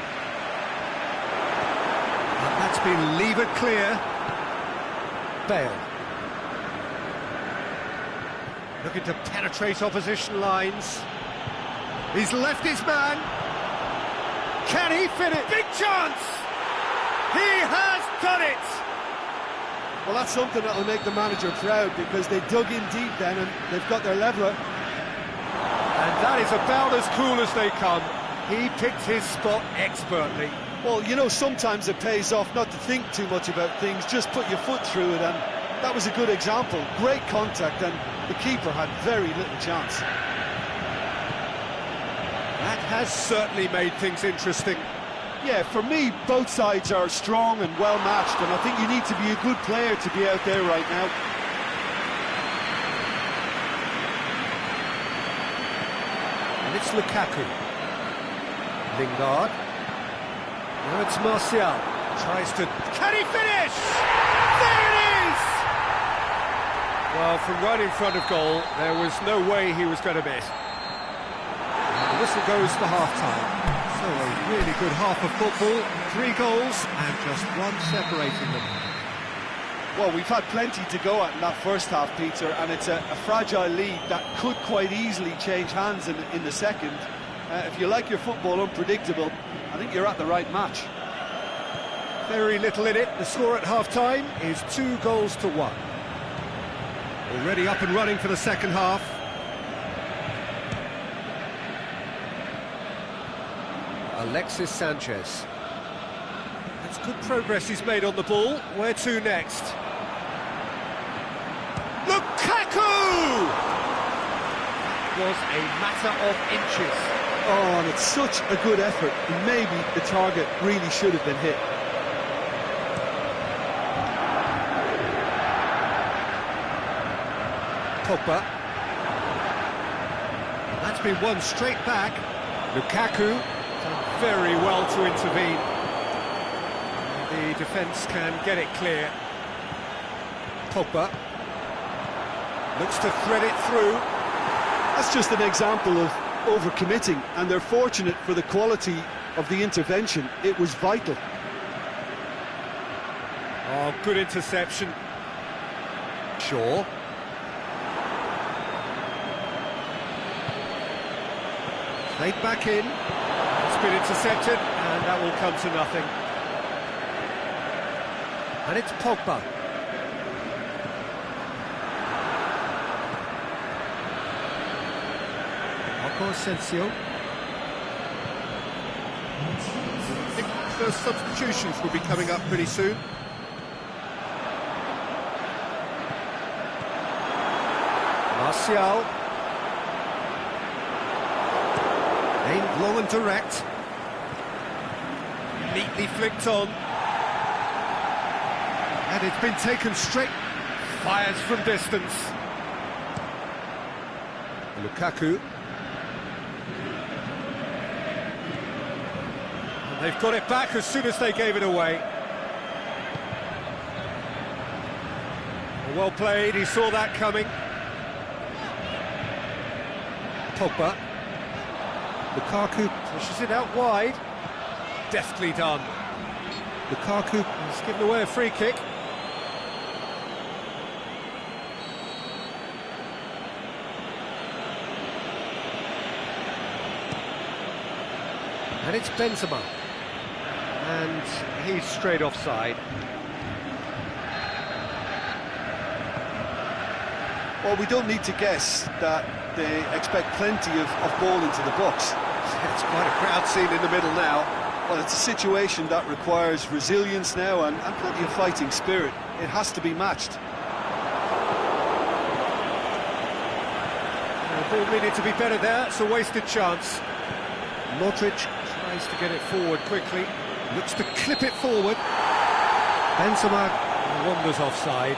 And that's been levered clear. Bale. Looking to penetrate opposition lines. He's left his man. Can he fit it? Big chance! He has done it! Well, that's something that will make the manager proud, because they dug in deep then and they've got their leveller. And that is about as cool as they come. He picked his spot expertly. Well, you know, sometimes it pays off not to think too much about things, just put your foot through it, and that was a good example. Great contact, and the keeper had very little chance. That has certainly made things interesting. Yeah, for me, both sides are strong and well matched, and I think you need to be a good player to be out there right now. And it's Lukaku. Lingard. Now it's Martial. Tries to... Can he finish? There it is! Well, from right in front of goal, there was no way he was going to miss. And the whistle goes for half-time. So a really good half of football, 3 goals and just one separating them. Well, we've had plenty to go at in that first half, Peter, and it's a fragile lead that could quite easily change hands in the second. If you like your football unpredictable, I think you're at the right match. Very little in it. The score at half-time is 2 goals to 1. Already up and running for the second half. Alexis Sanchez. That's good progress he's made on the ball. Where to next? Lukaku! Was a matter of inches. Oh, and it's such a good effort. Maybe the target really should have been hit. Pogba. That's been won straight back. Lukaku done very well to intervene. The defence can get it clear. Pogba looks to thread it through. That's just an example of overcommitting, and they're fortunate for the quality of the intervention. It was vital. Oh, good interception. Shaw. Played back in. It's been intercepted, and that will come to nothing. And it's Pogba. Marco Asensio. I think the substitutions will be coming up pretty soon. Martial. Aimed long and direct. Neatly flicked on. And it's been taken straight. Fires from distance. Lukaku. And they've got it back as soon as they gave it away. Well played, he saw that coming. Pogba. Lukaku pushes it out wide. Deftly done. Lukaku has given away a free kick. And it's Benzema. And he's straight offside. Well, we don't need to guess that they expect plenty of ball into the box. It's quite a crowd scene in the middle now. Well, it's a situation that requires resilience now and plenty of fighting spirit. It has to be matched. The ball needed to be better there. It's a wasted chance. Modric tries to get it forward quickly. Looks to clip it forward. Benzema wanders offside.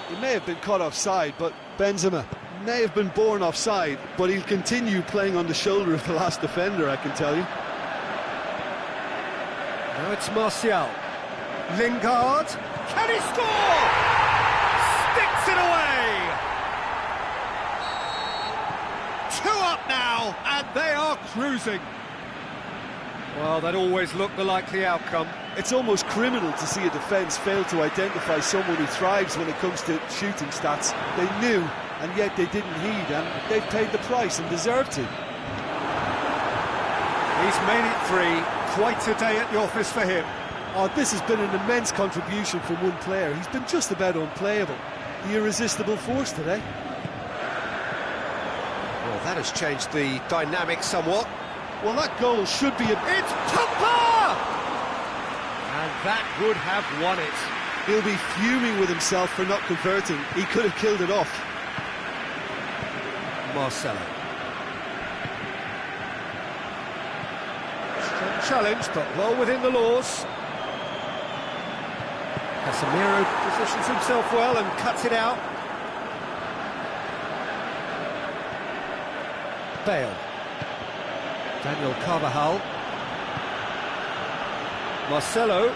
He may have been caught offside, but Benzema may have been born offside, but he'll continue playing on the shoulder of the last defender, I can tell you. Now it's Martial. Lingard. Can he score? Sticks it away! 2 up now, and they are cruising. Well, that always looked the likely outcome. It's almost criminal to see a defence fail to identify someone who thrives when it comes to shooting stats. They knew, and yet they didn't heed, and they've paid the price and deserve to. He's made it 3. Quite a day at the office for him. Oh, this has been an immense contribution from one player. He's been just about unplayable. The irresistible force today. Well, that has changed the dynamic somewhat. Well, that goal should be a... It's Pogba! And that would have won it. He'll be fuming with himself for not converting. He could have killed it off. Marcelo. Strong challenge, but well within the laws. Casemiro positions himself well and cuts it out. Bale. Daniel Carvajal. Marcelo.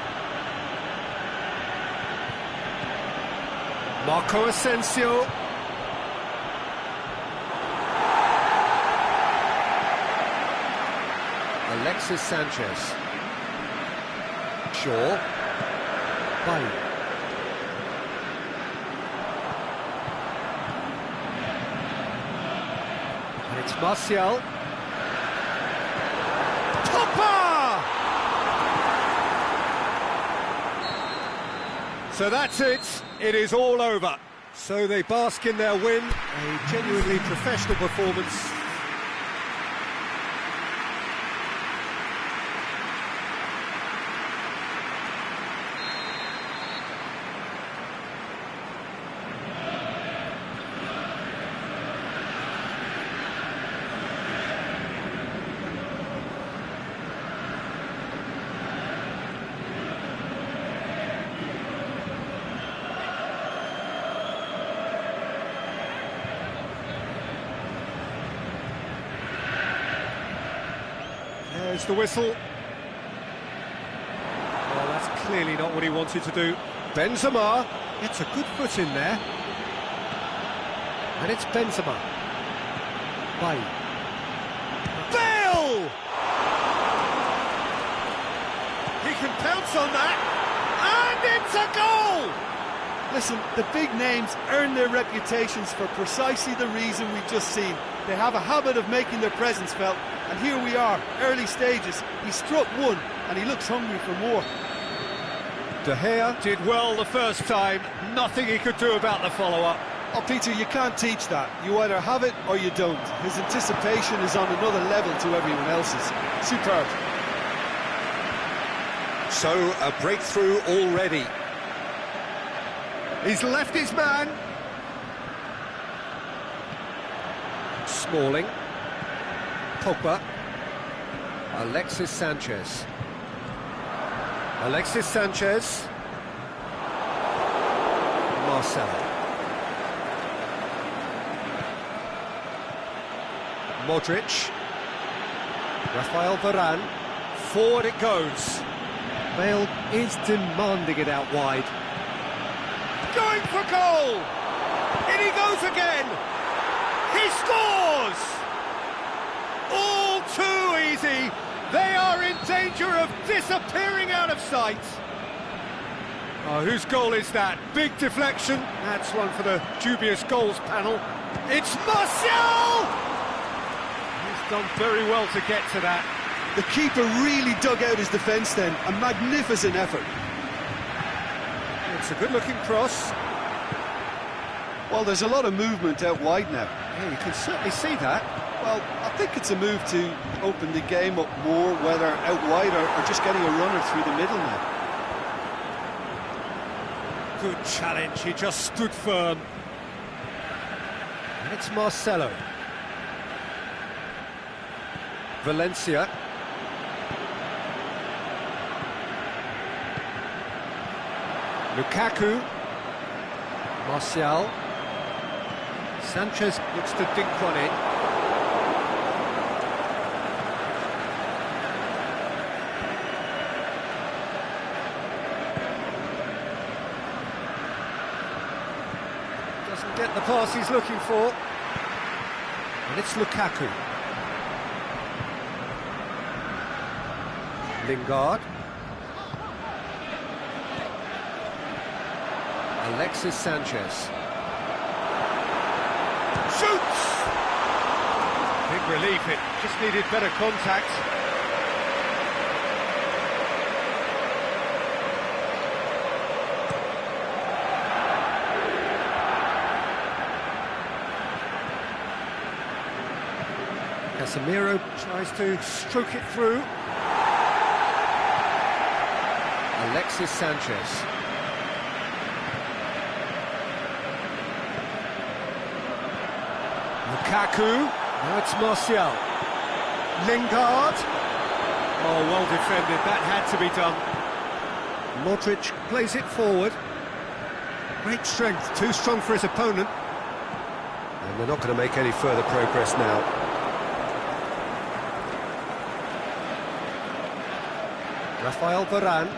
Marco Asensio. Alexis Sanchez. Shaw. Bailly. And it's Martial. Pogba! So that's it. It is all over. So they bask in their win. A genuinely professional performance. There's the whistle. Well, that's clearly not what he wanted to do. Benzema gets a good foot in there. And it's Benzema. Bale. Bale! He can pounce on that. And it's a goal! Listen, the big names earn their reputations for precisely the reason we've just seen. They have a habit of making their presence felt, and here we are, early stages. He struck one, and he looks hungry for more. De Gea did well the first time, nothing he could do about the follow-up. Oh, Peter, you can't teach that. You either have it or you don't. His anticipation is on another level to everyone else's. Superb. So, a breakthrough already. He's left his man. Smalling. Pogba. Alexis Sanchez. Alexis Sanchez. Marcelo. Modric. Rafael Varane. Forward it goes. Bale is demanding it out wide. Going for goal! In he goes again! He scores! All too easy! They are in danger of disappearing out of sight! Oh, whose goal is that? Big deflection. That's one for the dubious goals panel. It's Martial! He's done very well to get to that. The keeper really dug out his defence then. A magnificent effort. It's a good-looking cross. Well, there's a lot of movement out wide now. Yeah, you can certainly see that. Well, I think it's a move to open the game up more, whether out wide or just getting a runner through the middle now. Good challenge, he just stood firm. And it's Marcelo. Valencia. Lukaku. Martial. Sanchez looks to dink one in. Doesn't get the pass he's looking for. And it's Lukaku. Lingard. Alexis Sanchez. Shoots! Big relief, it just needed better contact. Casemiro tries to stroke it through. Alexis Sanchez. Lukaku. Now it's Martial. Lingard. Oh, well defended. That had to be done. Modric plays it forward. Great strength. Too strong for his opponent. And they're not going to make any further progress now. Rafael Varane.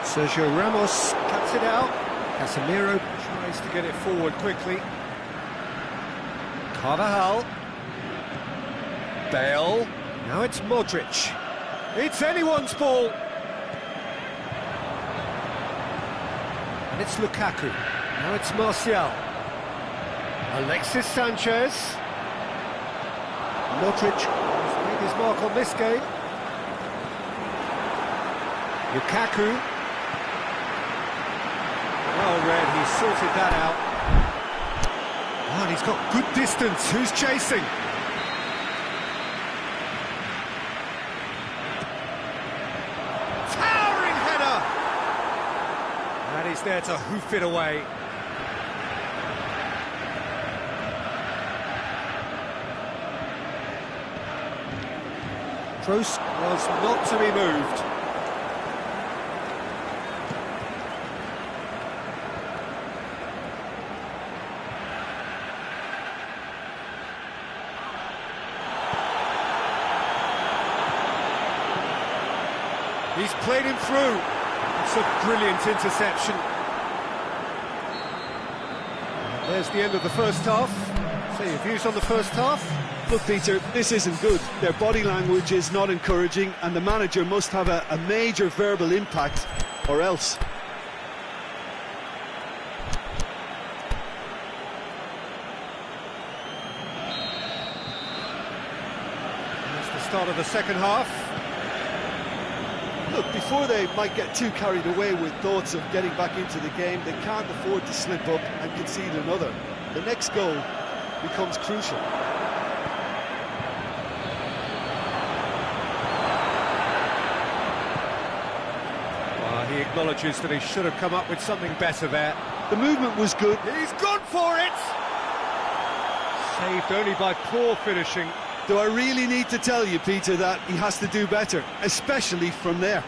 Sergio Ramos cuts it out. Casemiro tries to get it forward quickly. Carvajal. Bale. Now it's Modric. It's anyone's ball. And it's Lukaku. Now it's Martial. Alexis Sanchez. Modric has made his mark on this game. Lukaku. Well read, he sorted that out. Oh, and he's got good distance. Who's chasing? Towering header! And he's there to hoof it away. Kroos was not to be moved. He's played him through. It's a brilliant interception. There's the end of the first half. So your views on the first half? Look, Peter, this isn't good. Their body language is not encouraging, and the manager must have a major verbal impact, or else. That's the start of the second half. Look, before they might get too carried away with thoughts of getting back into the game, they can't afford to slip up and concede another. The next goal becomes crucial. Well, he acknowledges that he should have come up with something better there. The movement was good. He's gone for it! Saved only by poor finishing. Do I really need to tell you, Peter, that he has to do better, especially from there?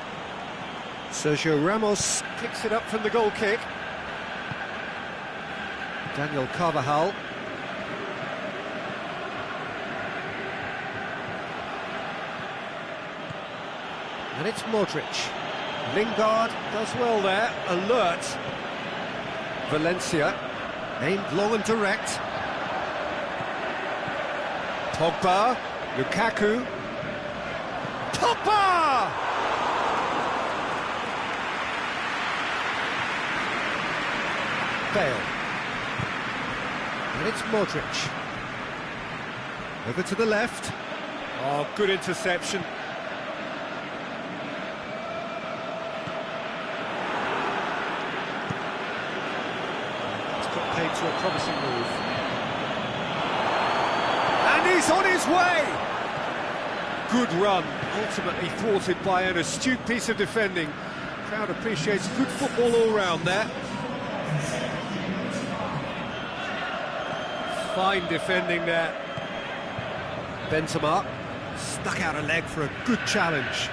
Sergio Ramos picks it up from the goal kick. Daniel Carvajal. And it's Modric. Lingard does well there, alert. Valencia, aimed long and direct. Pogba, Lukaku. Pogba! Bale. And it's Modric. Over to the left. Oh, good interception. It's got paid to a promising move. And he's on his way! Good run, ultimately thwarted by an astute piece of defending. Crowd appreciates good football all round there. Fine defending there. Benzema stuck out a leg for a good challenge.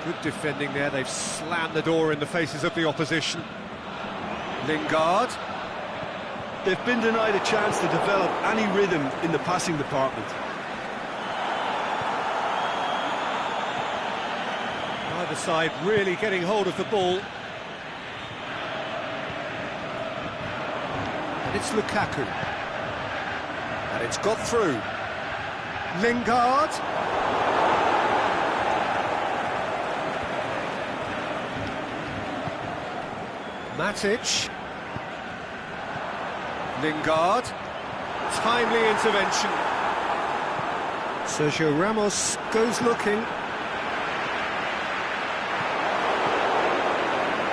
Good defending there, they've slammed the door in the faces of the opposition. Lingard. They've been denied a chance to develop any rhythm in the passing department. Either side really getting hold of the ball. And it's Lukaku. And it's got through. Lingard. Matic. Lingard. Timely intervention. Sergio Ramos goes looking.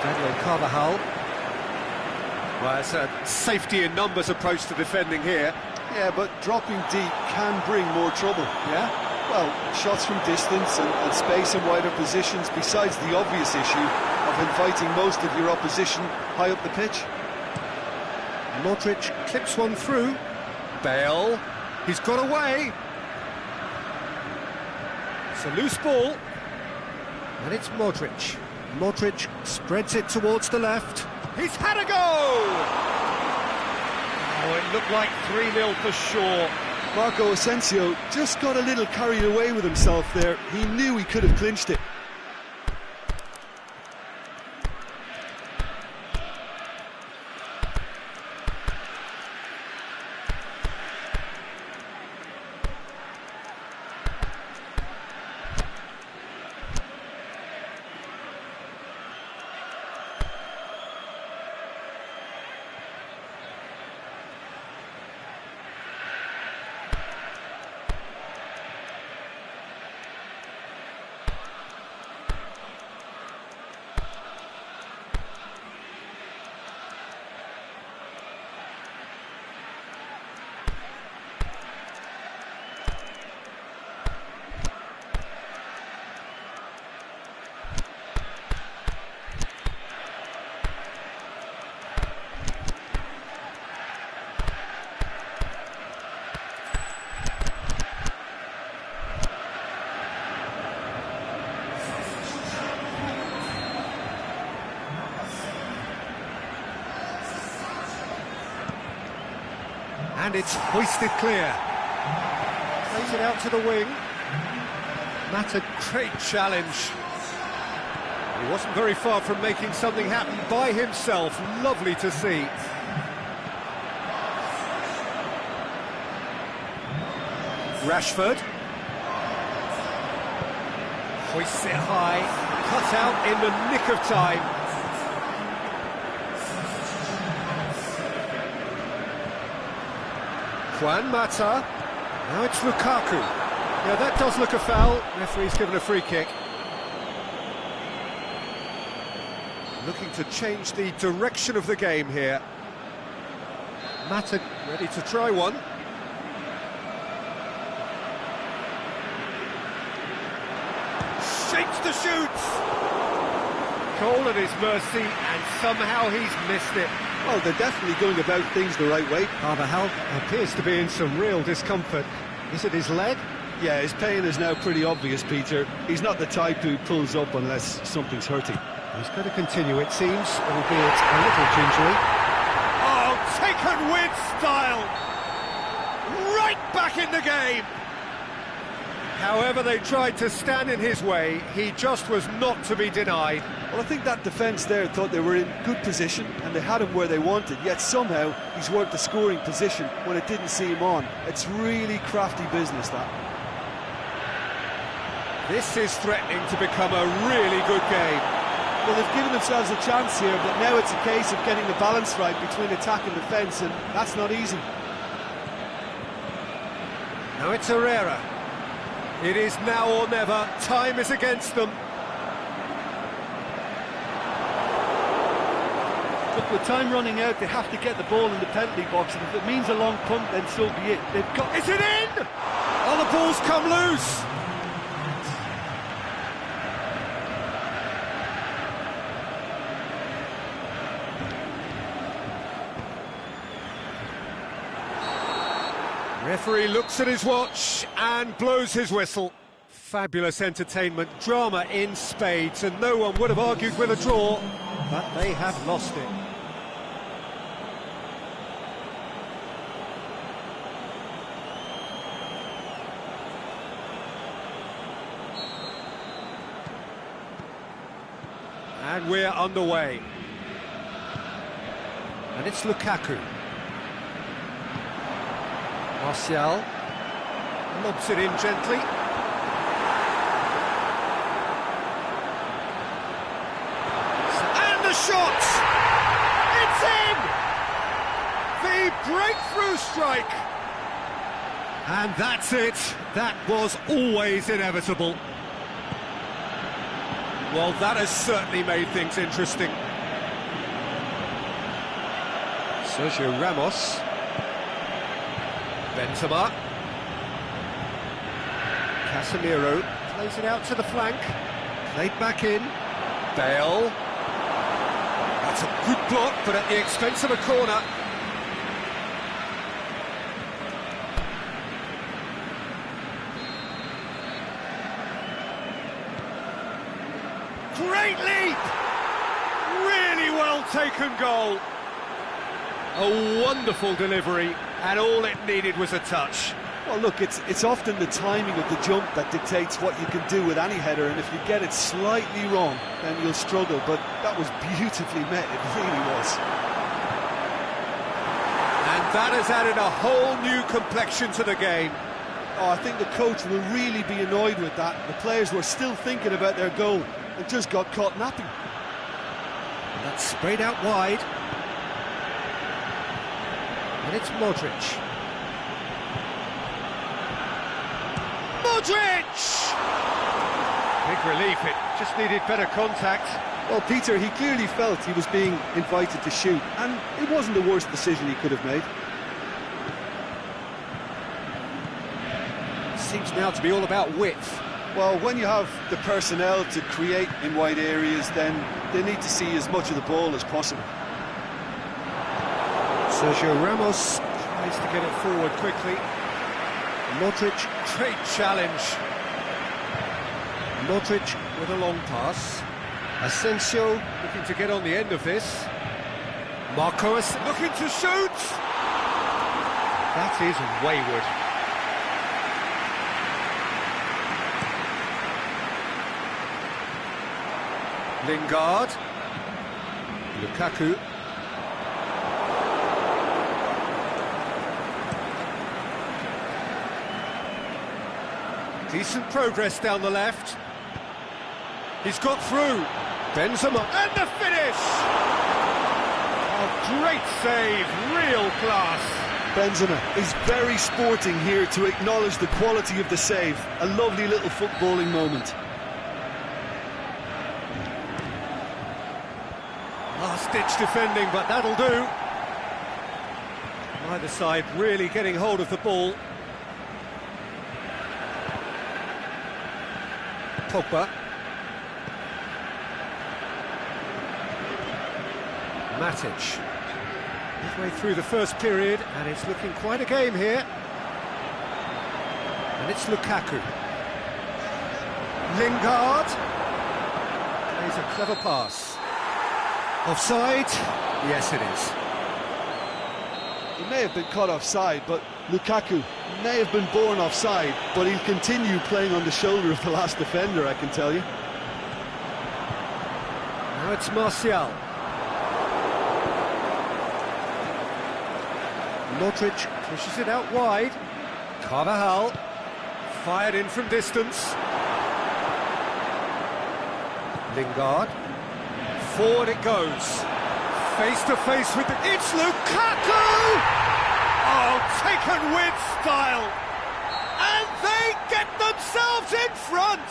Daniel Carvajal. Well, it's a safety in numbers approach to defending here. Yeah, but dropping deep can bring more trouble, yeah? Well, shots from distance and space in wider positions, besides the obvious issue of inviting most of your opposition high up the pitch. Modric clips one through. Bale, he's got away. It's a loose ball. And it's Modric. Modric spreads it towards the left. He's had a go! Oh, it looked like 3-0 for sure. Marco Asensio just got a little carried away with himself there. He knew he could have clinched it. And it's hoisted clear. Plays it out to the wing. That's a great challenge. He wasn't very far from making something happen by himself. Lovely to see. Rashford. Hoists it high. Cut out in the nick of time. Juan Mata. Now it's Lukaku. Yeah, that does look a foul. Referee's given a free kick. Looking to change the direction of the game here. Mata ready to try one. Shapes to shoot. Call at his mercy, and somehow he's missed it. Well, they're definitely going about things the right way. Carvajal appears to be in some real discomfort. Is it his leg? Yeah, his pain is now pretty obvious, Peter. He's not the type who pulls up unless something's hurting. He's going to continue, it seems, albeit a little gingerly. Oh, taken with style! Right back in the game! However they tried to stand in his way, he just was not to be denied. Well, I think that defence there thought they were in good position and they had him where they wanted, yet somehow he's worked the scoring position when it didn't see him on. It's really crafty business, that. This is threatening to become a really good game. Well, they've given themselves a chance here, but now it's a case of getting the balance right between attack and defence, and that's not easy. Now it's Herrera. It is now or never. Time is against them. Look, with time running out, they have to get the ball in the penalty box, and if it means a long punt, then so be it. They've got... Is it in? Oh, the ball's come loose. Referee looks at his watch and blows his whistle. Fabulous entertainment, drama in spades, and no one would have argued with a draw, but they have lost it. And we're underway. And it's Lukaku. Martial lobs it in gently. And the shot! It's in! The breakthrough strike! And that's it. That was always inevitable. Well, that has certainly made things interesting. Sergio Ramos. Benzema. Casemiro plays it out to the flank. Played back in. Bale. That's a good block, but at the expense of a corner. Great leap! Really well taken goal. A wonderful delivery, and all it needed was a touch. Well, look, it's often the timing of the jump that dictates what you can do with any header, and if you get it slightly wrong, then you'll struggle, but that was beautifully met, it really was. And that has added a whole new complexion to the game. Oh, I think the coach will really be annoyed with that. The players were still thinking about their goal and just got caught napping. And that's sprayed out wide. And it's Modric. Modric! Big relief, it just needed better contact. Well, Peter, he clearly felt he was being invited to shoot, and it wasn't the worst decision he could have made. Seems now to be all about width. Well, when you have the personnel to create in wide areas, then they need to see as much of the ball as possible. Sergio Ramos tries to get it forward quickly. Modric, Great challenge. Modric with a long pass. Asensio looking to get on the end of this. Marcos Looking to shoot! that is wayward. Lingard. Lukaku. Decent progress down the left. He's got through. Benzema. And the finish! A great save, real class. Benzema is very sporting here to acknowledge the quality of the save. A lovely little footballing moment. Last-ditch defending, but that'll do. Either side really getting hold of the ball. Pogba. Matic. Midway through the first period, and it's looking quite a game here. And it's Lukaku. Lingard. Plays a clever pass. Offside? Yes, it is. He may have been caught offside, but Lukaku may have been born offside, but he'll continue playing on the shoulder of the last defender, I can tell you. Now it's Martial. Modric pushes it out wide. Carvajal fired in from distance. Lingard. Forward it goes. Face to face with the... It's Lukaku! Oh, taken with style. And they get themselves in front.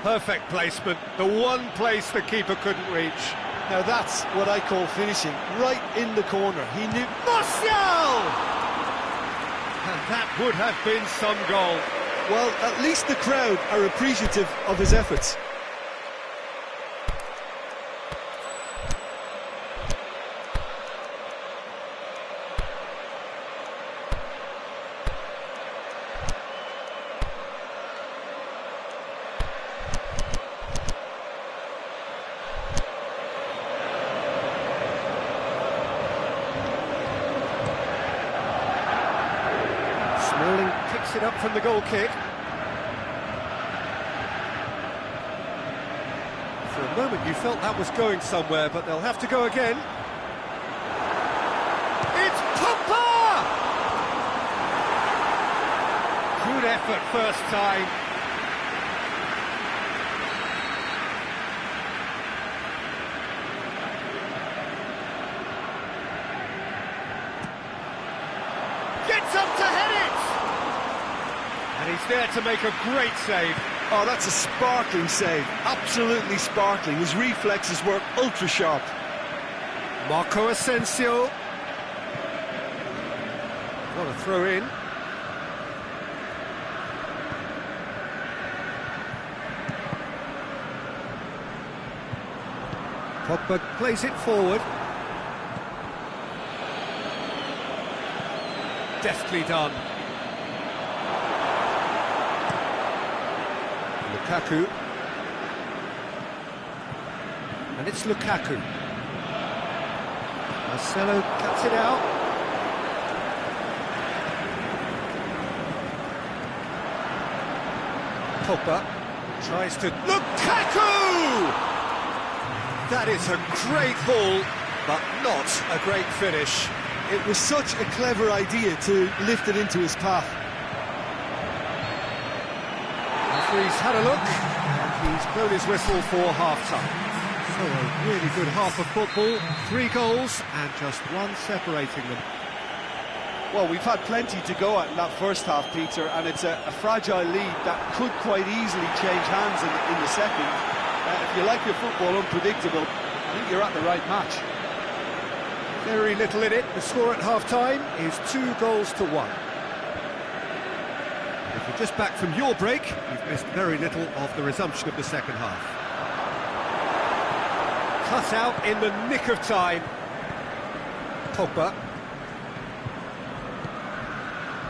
Perfect placement, the one place the keeper couldn't reach. Now that's what I call finishing, right in the corner. He knew... Martial! And that would have been some goal. Well, at least the crowd are appreciative of his efforts. Picks it up from the goal kick. For a moment you felt that was going somewhere, but they'll have to go again. It's Pogba! Good effort first time. Gets It's up to head it! And he's there to make a great save. Oh, that's a sparkling save. Absolutely sparkling. His reflexes were ultra sharp. Marco Asensio. Got a throw in. Pogba plays it forward. Deftly done. Lukaku. And it's Lukaku. Marcelo cuts it out. Pogba tries to... Lukaku! That is a great ball, but not a great finish. It was such a clever idea to lift it into his path. Referee's had a look, and he's blown his whistle for half-time. So a really good half of football, 3 goals, and just one separating them. Well, we've had plenty to go at in that first half, Peter, and it's a fragile lead that could quite easily change hands in the second. If you like your football unpredictable, I think you're at the right match. Very little in it. The score at half-time is 2 goals to 1. If you're just back from your break, you've missed very little of the resumption of the second half. Cut out in the nick of time. Pogba.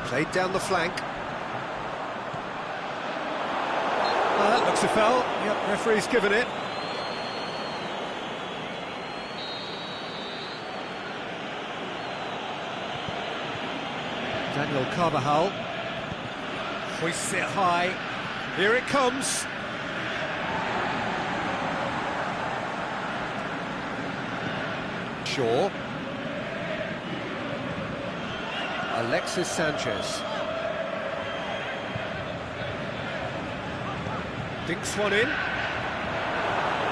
Played down the flank. That looks a foul. Yep, referee's given it. Daniel Carvajal hoists it high. Here it comes. Shaw. Alexis Sanchez. Dinks one in.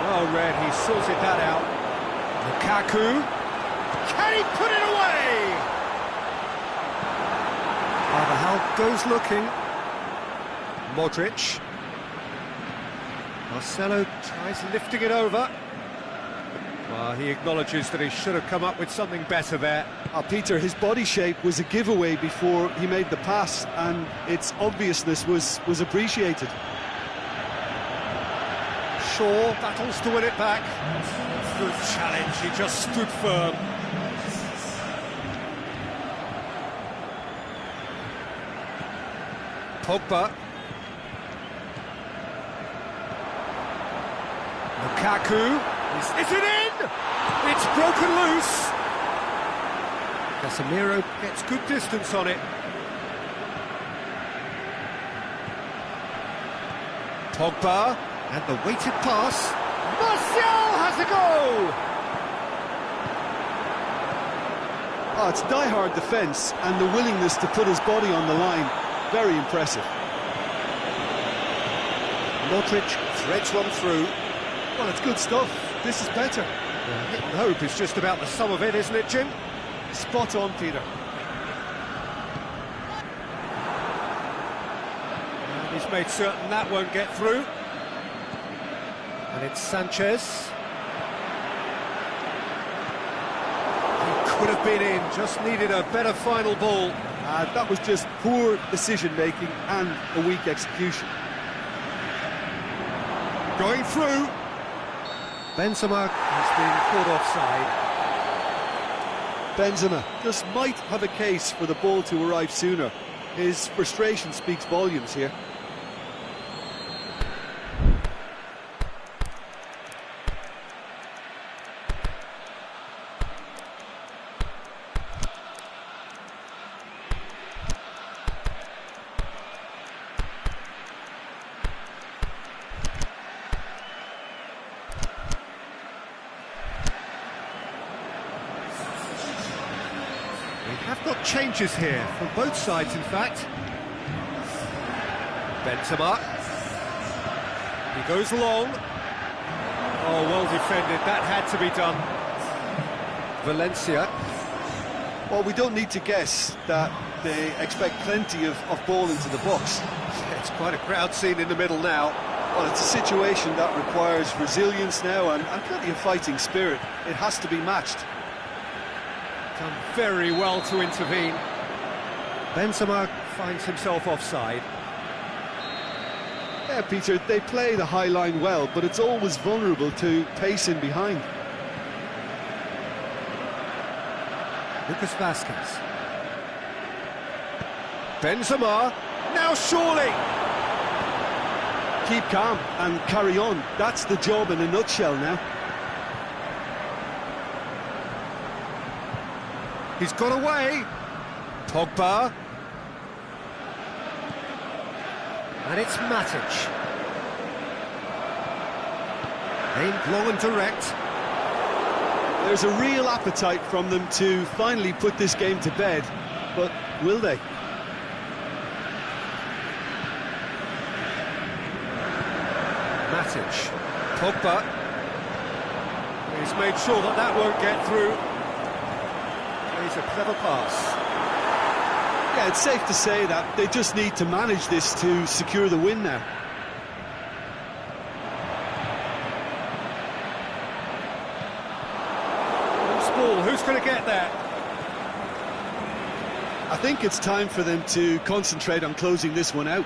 Well read, he sorted that out. Lukaku. Can he put it away? Carvajal goes looking. Modric. Marcelo tries lifting it over. Well, he acknowledges that he should have come up with something better there. Peter, his body shape was a giveaway before he made the pass, and its obviousness was appreciated. Shaw battles to win it back. Good challenge, he just stood firm. Pogba. Lukaku. Is it in? It's broken loose. Casemiro gets good distance on it. Pogba. And the weighted pass. Martial has a go! Oh, it's die-hard defence and the willingness to put his body on the line. Very impressive. Modric threads one through. Well, it's good stuff. This is better. Hit and hope is just about the sum of it, isn't it, Jim? Spot on, Peter. And he's made certain that won't get through. And it's Sanchez. He could have been in, just needed a better final ball. That was just poor decision-making and a weak execution. Going through. Benzema has been caught offside. Benzema just might have a case for the ball to arrive sooner. His frustration speaks volumes here. We have got changes here, from both sides in fact. Benzema. He goes long. Oh, well defended, that had to be done. Valencia. Well, we don't need to guess that they expect plenty of ball into the box. It's quite a crowd scene in the middle now. Well, it's a situation that requires resilience now and plenty of fighting spirit. It has to be matched. Done very well to intervene. Benzema finds himself offside. Yeah, Peter, they play the high line well, but it's always vulnerable to pace in behind. Lucas Vasquez. Benzema, now surely! Keep calm and carry on. That's the job in a nutshell now. He's got away. Pogba. And it's Matic. Aimed long and direct. There's a real appetite from them to finally put this game to bed, but will they? Matic. Pogba. He's made sure that that won't get through. Plays a clever pass. Yeah, it's safe to say that they just need to manage this to secure the win now. Who's going to get there? I think it's time for them to concentrate on closing this one out.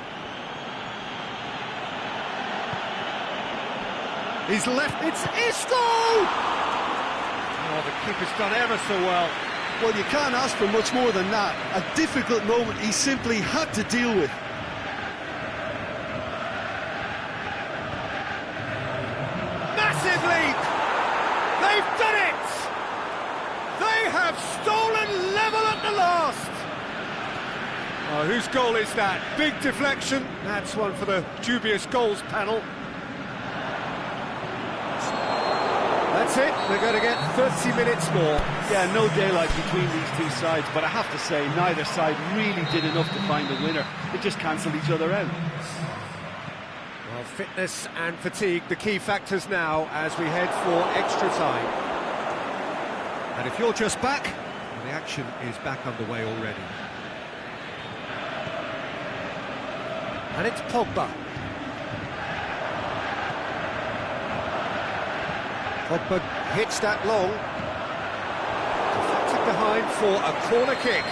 He's left, it's Isco! Oh, the keeper's done ever so well. Well, you can't ask for much more than that. A difficult moment he simply had to deal with. Massive lead! They've done it! They have stolen level at the last! Oh, whose goal is that? Big deflection. That's one for the dubious goals panel. That's it, they're going to get 30 minutes more. Yeah, no daylight between these two sides, but I have to say, neither side really did enough to find the winner. They just cancelled each other out. Well, fitness and fatigue, the key factors now as we head for extra time. And if you're just back, well, the action is back underway already. And it's Pogba. Pogba hits that long. Deflected behind for a corner kick.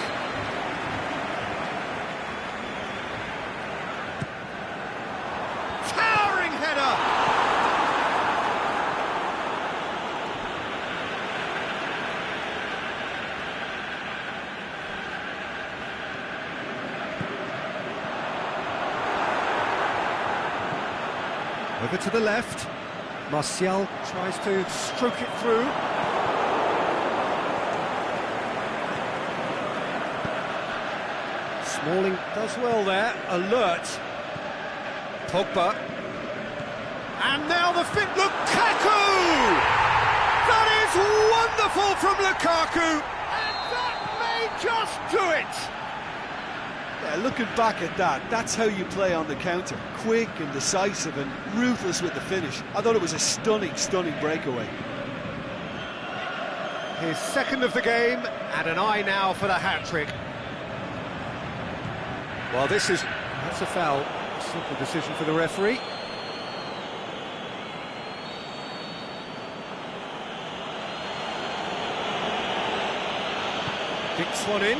Towering header! Over to the left. Martial tries to stroke it through. Smalling does well there, alert. Pogba. And now the fit Lukaku! That is wonderful from Lukaku! And that may just do it! Yeah, looking back at that, that's how you play on the counter. Quick and decisive and ruthless with the finish. I thought it was a stunning, stunning breakaway. His second of the game, and an eye now for the hat-trick. Well, that's a foul. Simple decision for the referee. Kicks one in.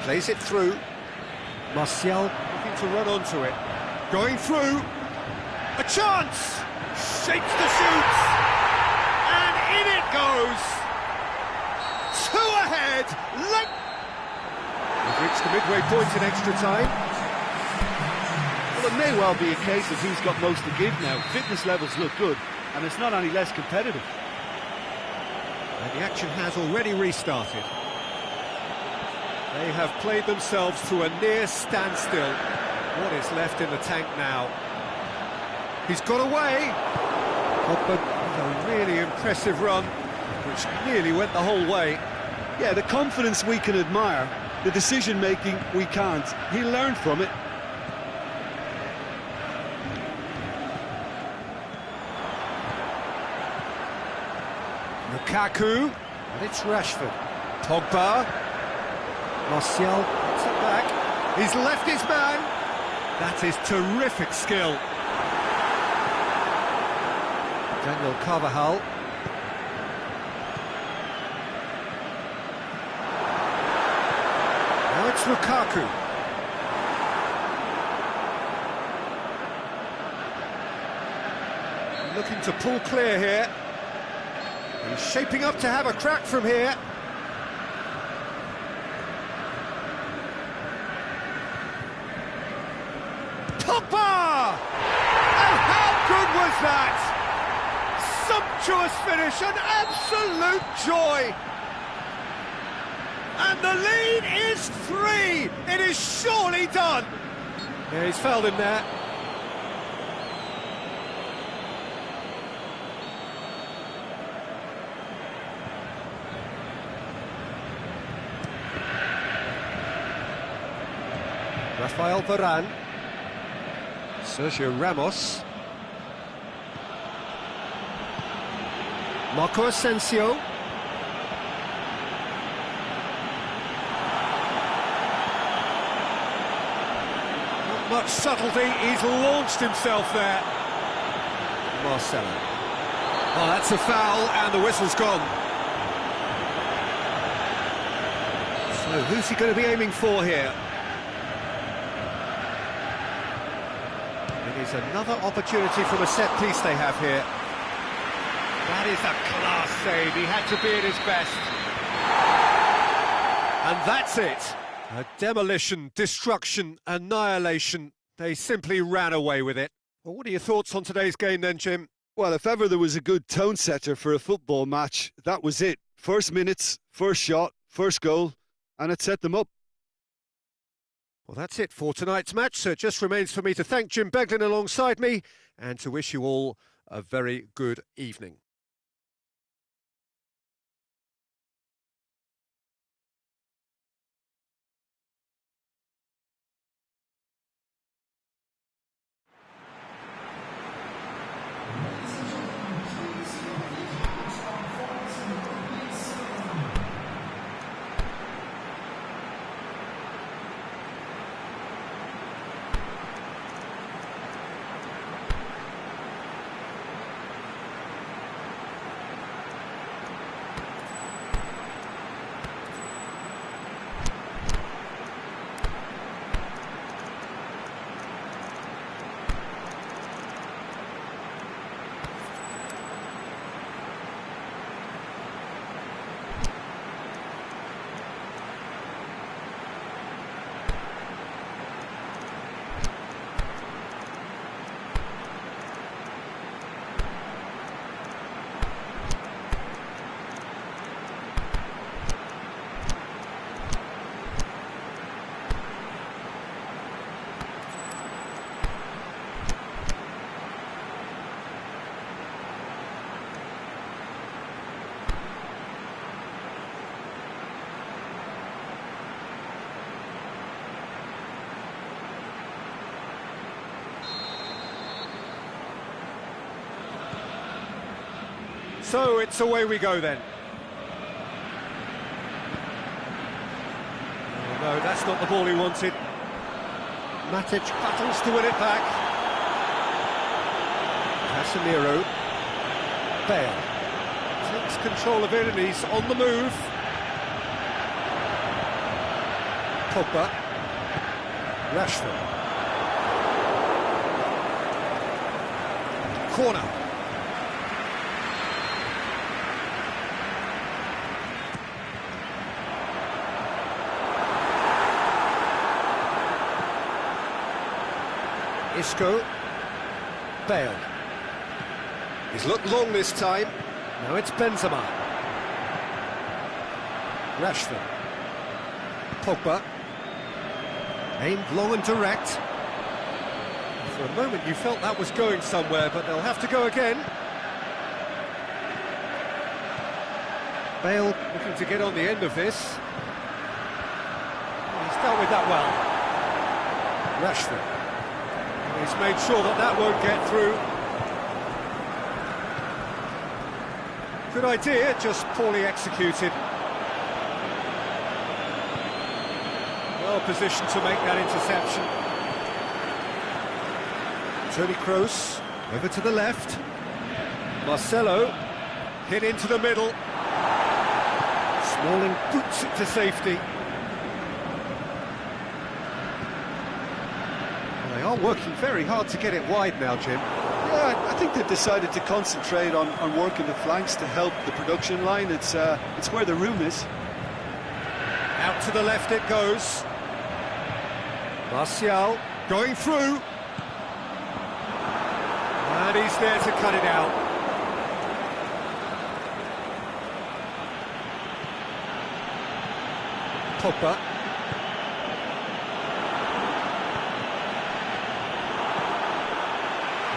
Plays it through. Martial looking to run onto it. Going through. A chance! Shapes to shoot! And in it goes! Two ahead! We've reached the midway point in extra time. Well, it may well be a case of who's got most to give now. Fitness levels look good, and it's not any less competitive. And the action has already restarted. They have played themselves to a near standstill. What is left in the tank now? He's got away. Pogba with a really impressive run, which nearly went the whole way. Yeah, the confidence we can admire, the decision-making we can't. He learned from it. Lukaku, and it's Rashford. Pogba. Martial puts it back. He's left his man. That is terrific skill. Daniel Carvajal. Now it's Lukaku. Looking to pull clear here. He's shaping up to have a crack from here. Pogba! And how good was that? Sumptuous finish, an absolute joy. And the lead is 3. It is surely done. Yeah, he's fouled him there. Rafael Varane, Sergio Ramos, Marco Asensio, not much subtlety, he's launched himself there. Marcelo. Oh, that's a foul and the whistle's gone. So who's he going to be aiming for here? It is another opportunity from a set piece they have here. That is a class save, he had to be at his best. And that's it. A demolition, destruction, annihilation. They simply ran away with it. Well, what are your thoughts on today's game then, Jim? Well, if ever there was a good tone setter for a football match, that was it. First minutes, first shot, first goal, and it set them up. Well, that's it for tonight's match, so it just remains for me to thank Jim Beglin alongside me and to wish you all a very good evening. So it's away we go then. Oh, no, that's not the ball he wanted. Matic battles to win it back. Casemiro. Bale takes control of it and he's on the move. Pogba. Rashford. Corner. Isco, Bale. He's looked long this time. Now it's Benzema. Rashford. Pogba. Aimed long and direct. For a moment you felt that was going somewhere, but they'll have to go again. Bale looking to get on the end of this. He's dealt with that well. Rashford. He's made sure that that won't get through. Good idea, just poorly executed. Well positioned to make that interception. Toni Kroos, over to the left. Marcelo, hit into the middle. Smalling boots it to safety. Well, they are working very hard to get it wide now, Jim. Yeah, I think they've decided to concentrate on working the flanks to help the production line. It's where the room is. Out to the left it goes. Martial going through. And he's there to cut it out. Pogba.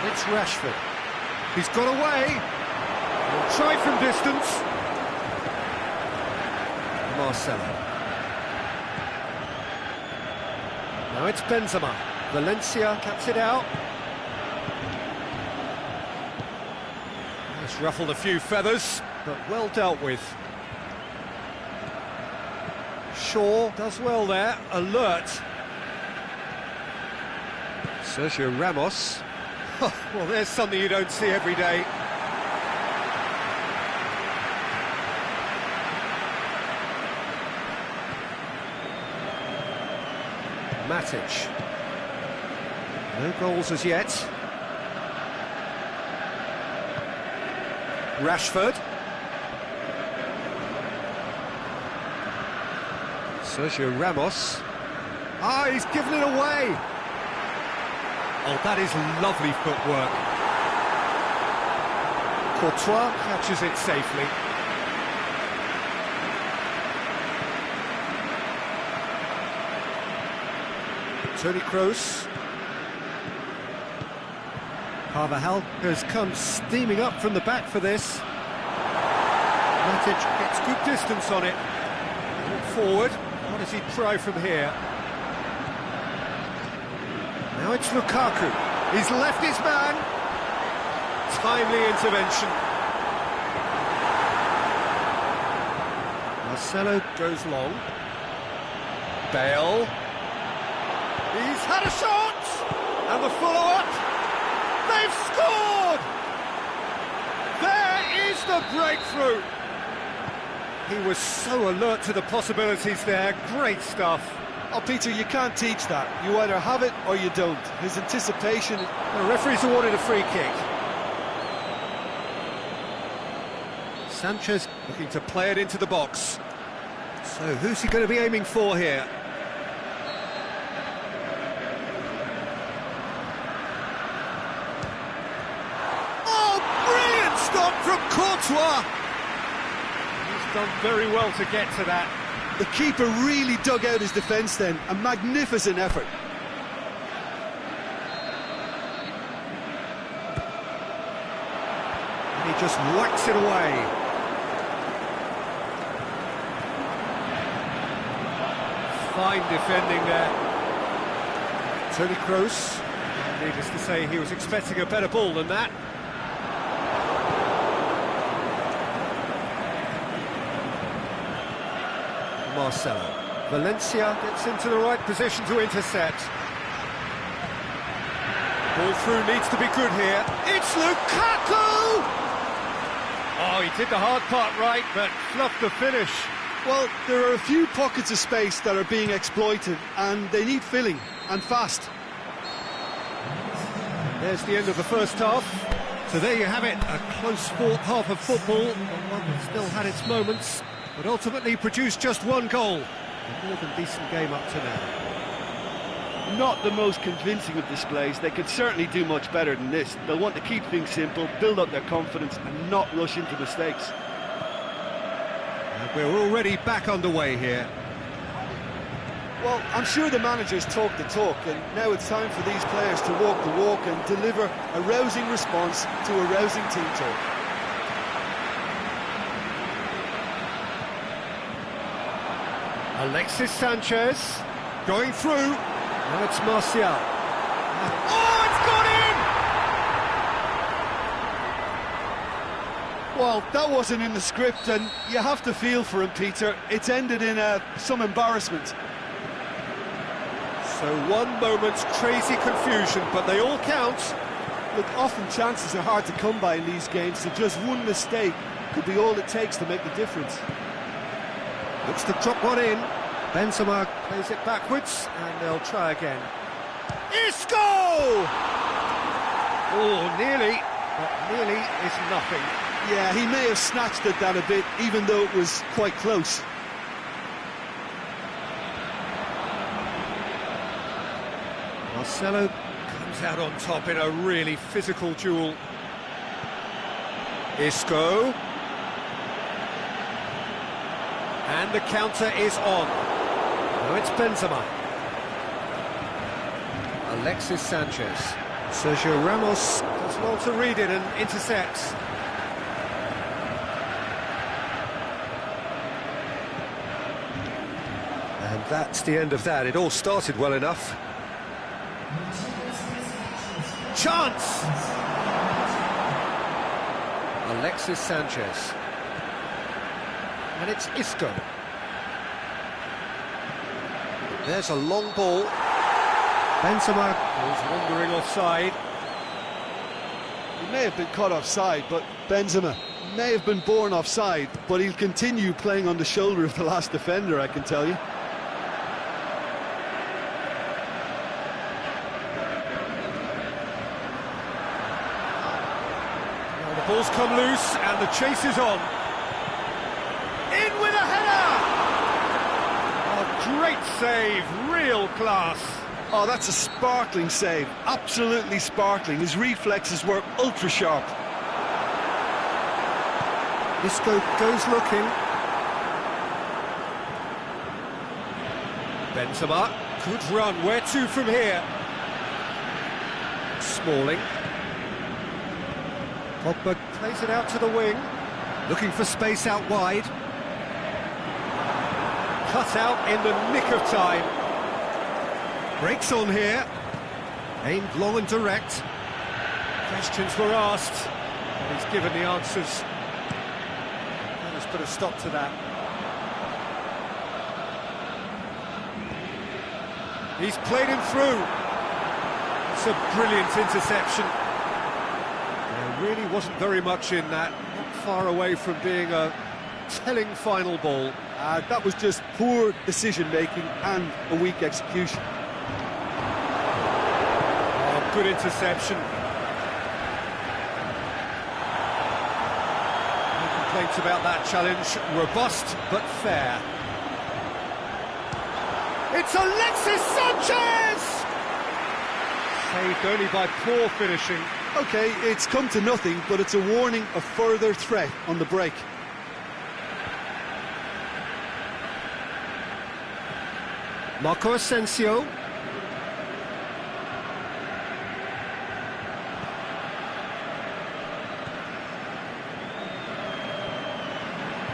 It's Rashford. He's got away. He'll try from distance. Marcelo. Now it's Benzema. Valencia cuts it out. It's ruffled a few feathers, but well dealt with. Shaw does well there, alert. Sergio Ramos. Well, there's something you don't see every day. Matic. No goals as yet. Rashford. Sergio Ramos. Ah, he's given it away. Oh, that is lovely footwork. Courtois catches it safely. Toni Kroos. Carvajal has come steaming up from the back for this. Matic gets good distance on it. Look forward. What does he try from here? Now it's Lukaku. He's left his man. Timely intervention. Marcelo goes long. Bale. He's had a shot! And the follow-up. They've scored! There is the breakthrough! He was so alert to the possibilities there. Great stuff. Oh, Peter, you can't teach that. You either have it or you don't. His anticipation... The referee's awarded a free kick. Sanchez looking to play it into the box. So who's he going to be aiming for here? Oh, brilliant stop from Courtois! He's done very well to get to that. The keeper really dug out his defence then. A magnificent effort. And he just whacks it away. Fine defending there. Toni Kroos. Needless to say, he was expecting a better ball than that. Marcelo. Valencia gets into the right position to intercept. Ball through needs to be good here. It's Lukaku! Oh, he did the hard part right, but fluffed the finish. Well, there are a few pockets of space that are being exploited, and they need filling, and fast. There's the end of the first half. So there you have it, a close fought half of football, but one that still had its moments, but ultimately produced just one goal. A more than decent game up to now. Not the most convincing of displays. They could certainly do much better than this. They'll want to keep things simple, build up their confidence, and not rush into mistakes. And we're already back underway here. Well, I'm sure the managers talk the talk, and now it's time for these players to walk the walk and deliver a rousing response to a rousing team talk. Alexis Sanchez going through. Now it's Martial. Oh, it's gone in! Well, that wasn't in the script, and you have to feel for him, Peter. It's ended in some embarrassment. So one moment's crazy confusion, but they all count. Look, often chances are hard to come by in these games, so just one mistake could be all it takes to make the difference. Looks to drop one in. Benzema plays it backwards, and they'll try again. Isco! Oh, nearly, but nearly is nothing. Yeah, he may have snatched at that a bit, even though it was quite close. Marcelo comes out on top in a really physical duel. Isco. And the counter is on. Now it's Benzema. Alexis Sanchez. Sergio Ramos does well to read it and intercepts. And that's the end of that. It all started well enough. Chance! Alexis Sanchez. And it's Isco. There's a long ball. Benzema is wandering offside. He may have been caught offside, but Benzema may have been born offside, but he'll continue playing on the shoulder of the last defender, I can tell you. Well, the ball's come loose and the chase is on. In with a header! A great save, real class. Oh, that's a sparkling save, absolutely sparkling. His reflexes were ultra sharp. Isco goes looking. Benzema, good run, where to from here? Smalling. Pogba plays it out to the wing, looking for space out wide. Cut out in the nick of time. Breaks on here. Aimed long and direct. Questions were asked, and he's given the answers. Let's put a stop to that. He's played him through. It's a brilliant interception. There really wasn't very much in that. Not far away from being a telling final ball. That was just poor decision-making and a weak execution. Oh, good interception. No complaints about that challenge. Robust, but fair. It's Alexis Sanchez! Saved only by poor finishing. OK, it's come to nothing, but it's a warning of further threat on the break. Marco Asensio.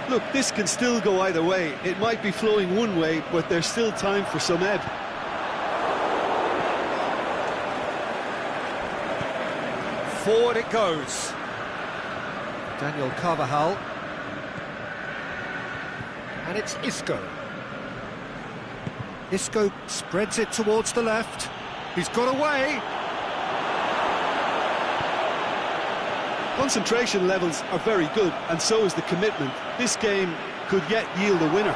Look, this can still go either way. It might be flowing one way, but there's still time for some ebb. Forward it goes. Daniel Carvajal. And it's Isco. Isco spreads it towards the left. He's got away. Concentration levels are very good, and so is the commitment. This game could yet yield a winner.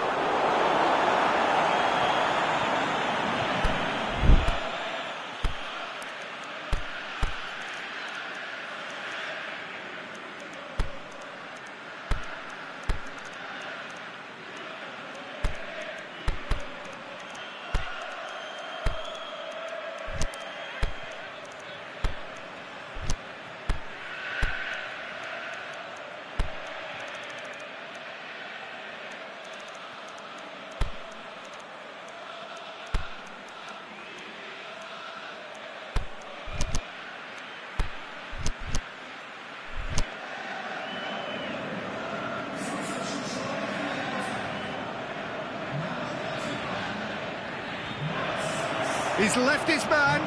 He's left his man.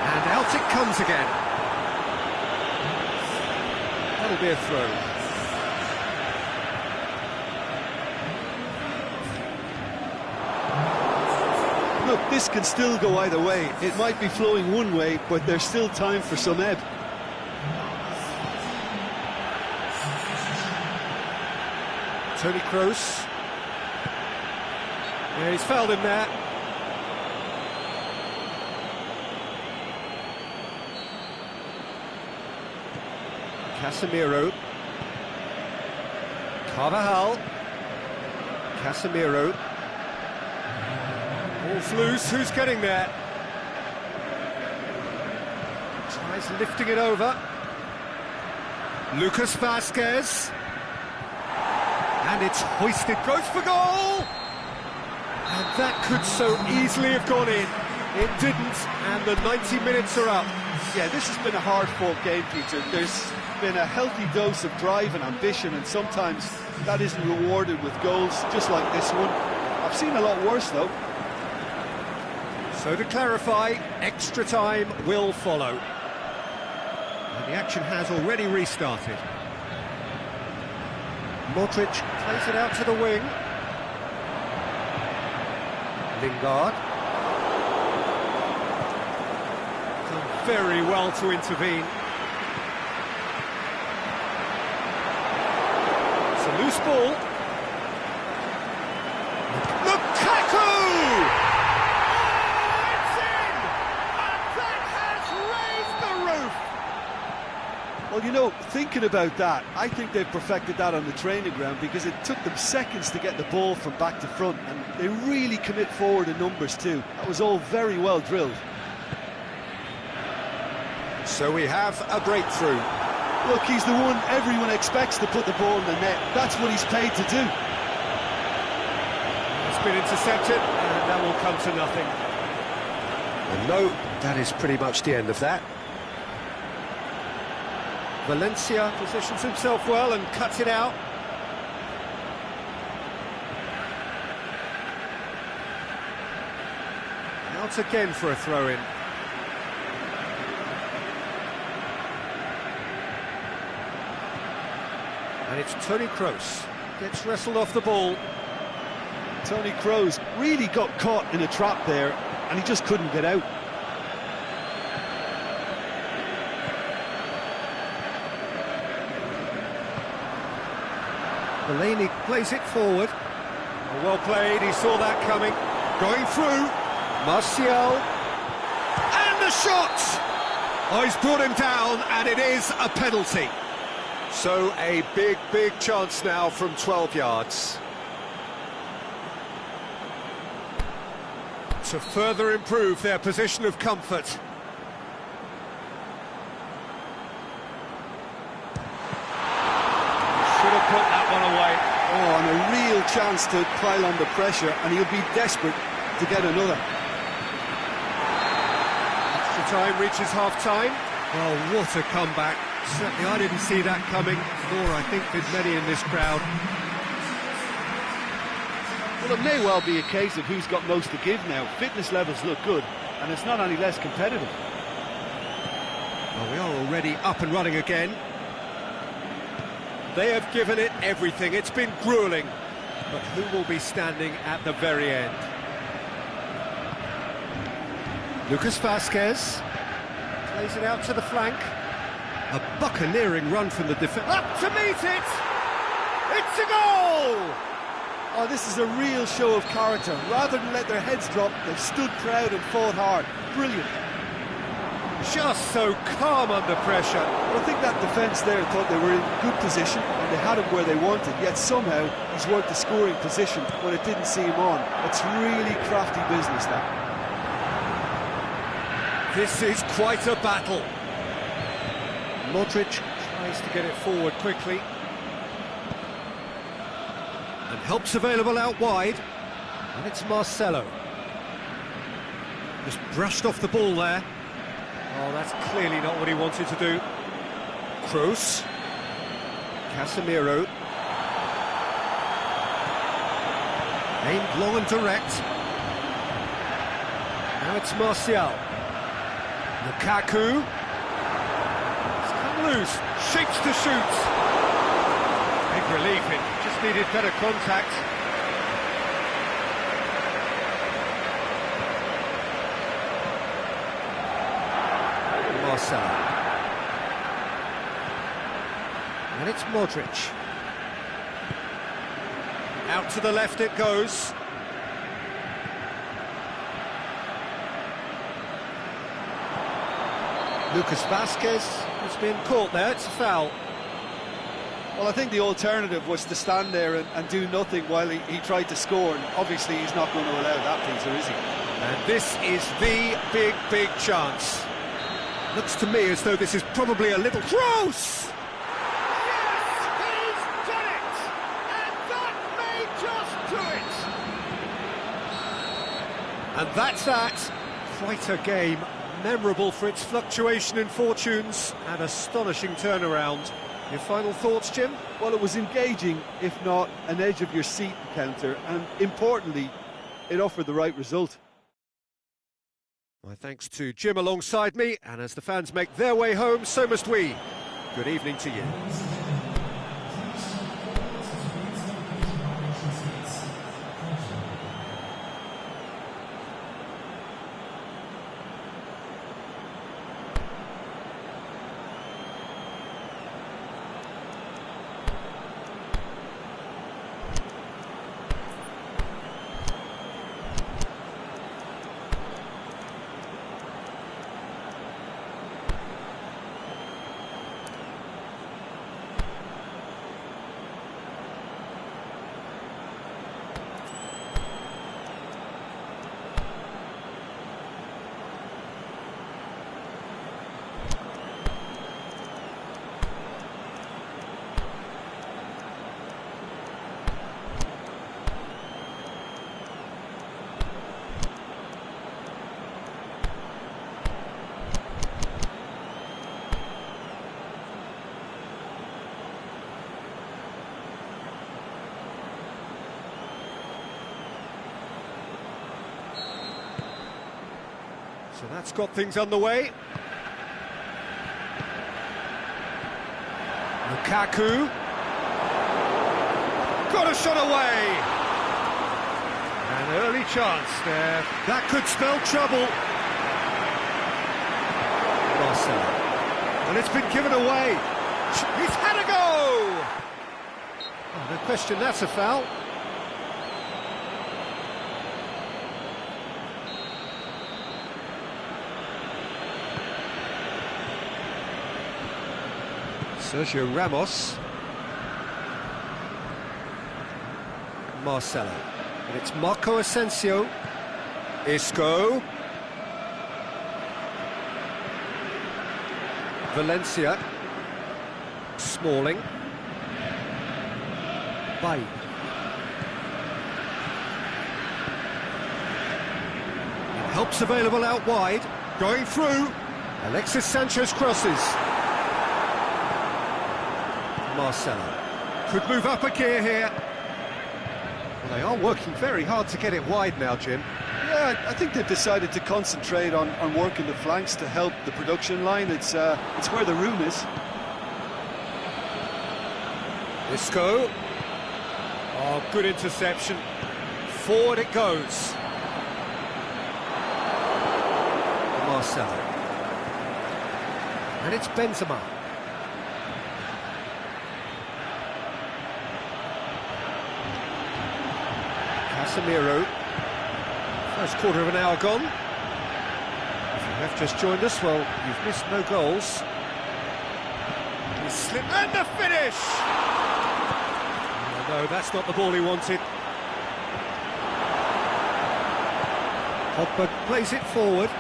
And out it comes again. That'll be a throw. Look, this can still go either way. It might be flowing one way, but there's still time for some ebb. Toni Kroos. Yeah, he's fouled him there. Casemiro. Carvajal. Casemiro. Ball's loose, who's getting there? Tries lifting it over. Lucas Vazquez. And it's hoisted, goes for goal! And that could so easily have gone in. It didn't, and the 90 minutes are up. Yeah, this has been a hard-fought game, Peter. There's been a healthy dose of drive and ambition, and sometimes that isn't rewarded with goals, just like this one. I've seen a lot worse, though. So to clarify, extra time will follow. And the action has already restarted. Modric plays it out to the wing. Lingard. Done very well to intervene. It's a loose ball. Lukaku! Oh, it's in! And that has raised the roof! Well, you know, thinking about that, I think they've perfected that on the training ground because it took them seconds to get the ball from back to front, and they really commit forward in numbers too. That was all very well drilled. So we have a breakthrough. Look, he's the one everyone expects to put the ball in the net. That's what he's paid to do. It's been intercepted, and that will come to nothing. And no, that is pretty much the end of that. Valencia positions himself well and cuts it out. Out again for a throw-in. And it's Toni Kroos. Gets wrestled off the ball. Toni Kroos really got caught in a trap there, and he just couldn't get out. Delaney plays it forward. Well played, he saw that coming. Going through. Martial. And the shot! Oh, he's brought him down, and it is a penalty. So a big, big chance now from 12 yards. To further improve their position of comfort. Should have put that one away. Oh, and a real chance to pile on the pressure, and he'll be desperate to get another. Extra time reaches half-time. Oh, what a comeback. Certainly I didn't see that coming, nor I think did many in this crowd. Well, it may well be a case of who's got most to give now. Fitness levels look good, and it's not any less competitive. Well, we are already up and running again. They have given it everything. It's been gruelling. But who will be standing at the very end? Lucas Vazquez plays it out to the flank. A buccaneering run from the defence. Up to meet it! It's a goal! Oh, this is a real show of character. Rather than let their heads drop, they've stood proud and fought hard. Brilliant. Just so calm under pressure. I think that defence there thought they were in good position and they had him where they wanted, yet somehow he's worked the scoring position when it didn't see him on. It's really crafty business, that. This is quite a battle. Modric tries to get it forward quickly. And help's available out wide. And it's Marcelo. Just brushed off the ball there. Oh, that's clearly not what he wanted to do. Kroos. Casemiro. Aimed long and direct. Now it's Martial. Lukaku. He's come throughs, shapes to shoot. Big relief, it just needed better contact. Marcelo. And it's Modric. Out to the left it goes. Lucas Vazquez has been caught there, it's a foul. Well, I think the alternative was to stand there and do nothing while he tried to score, and obviously he's not going to allow that, Peter, is he? And this is the big chance. Looks to me as though this is probably a little close! And that's that. Quite a game, memorable for its fluctuation in fortunes and astonishing turnaround. Your final thoughts, Jim? Well, it was engaging, if not an edge-of-your-seat encounter, and importantly, it offered the right result. My thanks to Jim alongside me, and as the fans make their way home, so must we. Good evening to you. So that's got things underway. Lukaku. Got a shot away. An early chance there. That could spell trouble. Marcelo. And it's been given away. He's had a go! Oh, no question, that's a foul. Sergio Ramos. Marcelo. And it's Marco Asensio. Isco. Valencia. Smalling. Babe. Help's available out wide. Going through. Alexis Sanchez crosses. Marcelo. Could move up a gear here. Well, they are working very hard to get it wide now, Jim. Yeah, I think they've decided to concentrate on working the flanks to help the production line. It's where the room is. Isco. Oh, good interception. Forward it goes. Marcelo. And it's Benzema. Casemiro. First quarter of an hour gone. If you have just joined us, well, you've missed no goals. He's slipped, and the finish! Oh, no, that's not the ball he wanted. Pogba plays it forward.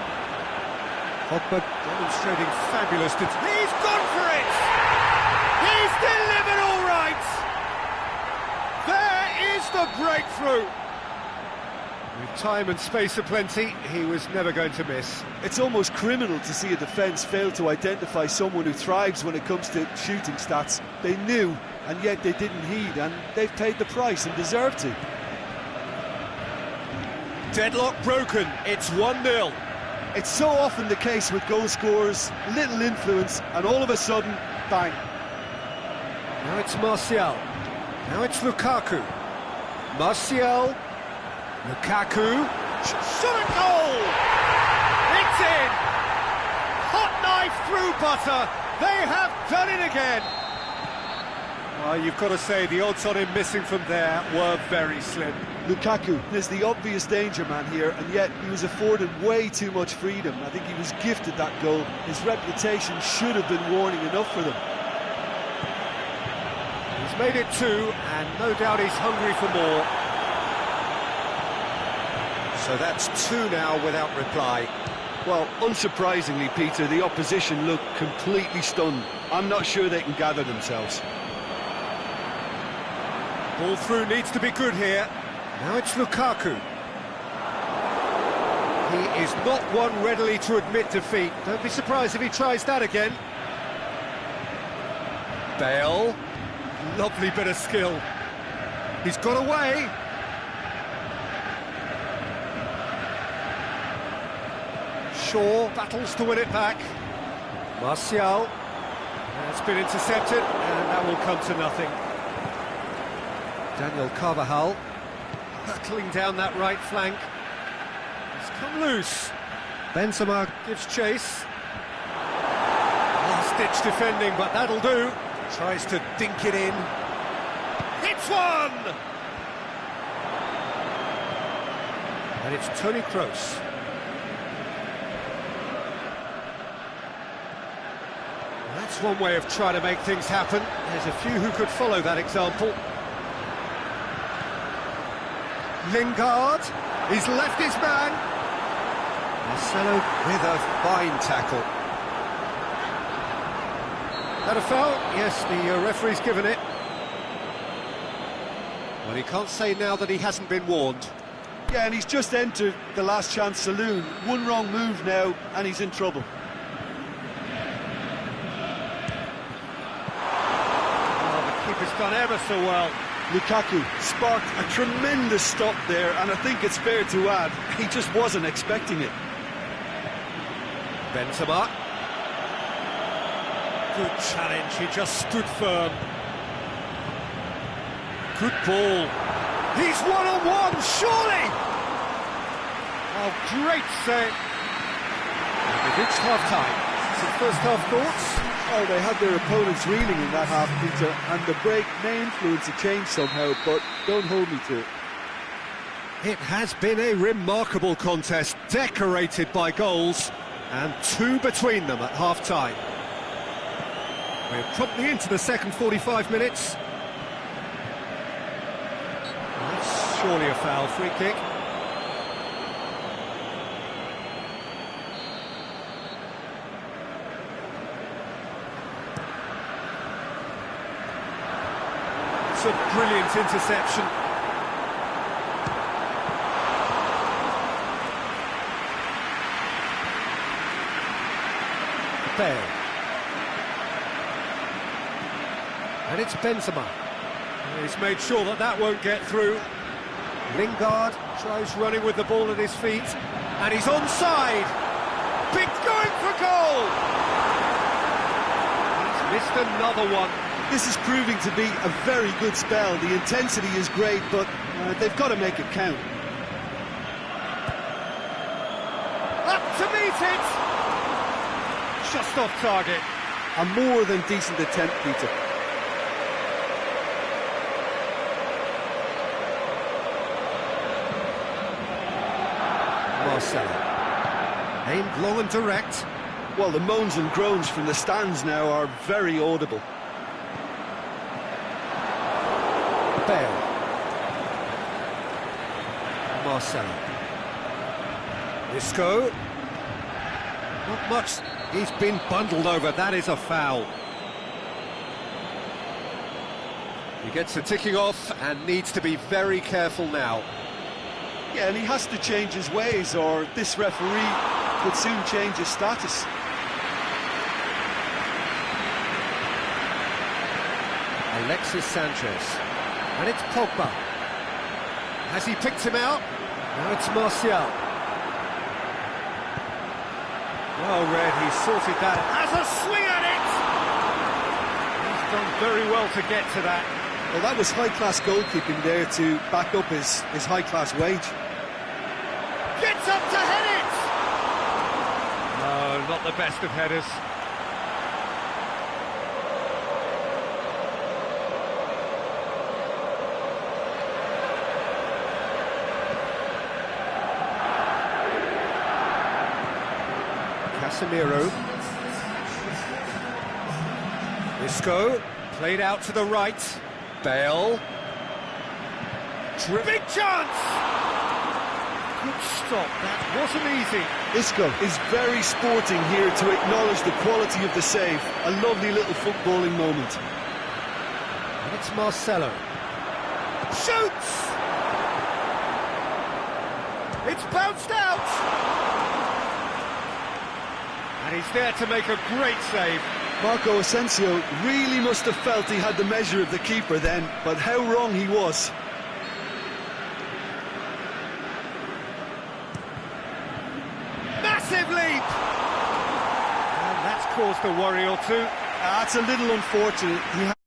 Pogba demonstrating fabulous... He's gone for it! He's delivered all right! There is the breakthrough! With time and space aplenty, he was never going to miss. It's almost criminal to see a defence fail to identify someone who thrives when it comes to shooting stats. They knew, and yet they didn't heed, and they've paid the price and deserve to. Deadlock broken, it's 1-0. It's so often the case with goal scorers, little influence, and all of a sudden, bang. Now it's Martial. Now it's Lukaku. Martial. Lukaku. Shot a goal! It's in! Hot knife through butter. They have done it again. Well, you've got to say the odds on him missing from there were very slim. Lukaku is the obvious danger man here, and yet he was afforded way too much freedom. I think he was gifted that goal. His reputation should have been warning enough for them. He's made it 2, and no doubt he's hungry for more. So that's 2 now without reply. Well, unsurprisingly, Peter, the opposition look completely stunned. I'm not sure they can gather themselves. Ball through needs to be good here. Now it's Lukaku. He is not one readily to admit defeat. Don't be surprised if he tries that again. Bale. Lovely bit of skill. He's got away. Shaw battles to win it back. Martial. It's been intercepted, and that will come to nothing. Daniel Carvajal. Battling down that right flank. It's come loose. Benzema gives chase. Last-ditch defending, but that'll do. Tries to dink it in. It's one! And it's Toni Kroos. That's one way of trying to make things happen. There's a few who could follow that example. Lingard, he's left his man. Marcelo with a fine tackle. That a foul? Yes, the referee's given it. Well, he can't say now that he hasn't been warned. Yeah, and he's just entered the last chance saloon. One wrong move now, and he's in trouble. Oh, the keeper's done ever so well. Lukaku sparked a tremendous stop there, and I think it's fair to add, he just wasn't expecting it. Benzema. Good challenge, he just stood firm. Good ball. He's one-on-one, surely! Oh, great save. We've reached half-time. Some first-half thoughts? Oh, they had their opponents reeling in that half, Peter, and the break may influence a change somehow, but don't hold me to it. It has been a remarkable contest, decorated by goals, and 2 between them at half-time. We're promptly into the second 45 minutes. That's surely a foul, free kick. It's a brilliant interception. Bale. And it's Benzema. He's made sure that that won't get through. Lingard tries running with the ball at his feet, and he's onside. Big going for goal. He's missed another one. This is proving to be a very good spell. The intensity is great, but they've got to make it count. Up to meet it. Just off target. A more than decent attempt, Peter. Marcelo. Aimed low and direct. Well, the moans and groans from the stands now are very audible. Bale. Marcelo. Isco. Not much. He's been bundled over. That is a foul. He gets the ticking off and needs to be very careful now. Yeah, and he has to change his ways, or this referee could soon change his status. Alexis Sanchez. And it's Pogba. Has he picked him out? Now it's Martial. Well read, he sorted that. Has a swing at it! done very well to get to that. Well, that was high-class goalkeeping there to back up his high-class wage. Gets up to head it! No, not the best of headers. Casemiro. Isco, played out to the right. Bale. Big chance! Good stop, that wasn't easy. Isco is very sporting here to acknowledge the quality of the save. A lovely little footballing moment. And it's Marcelo. Shoots! It's bounced out! And he's there to make a great save. Marco Asensio really must have felt he had the measure of the keeper then, but how wrong he was. Massive leap! And that's caused a worry or two. That's a little unfortunate.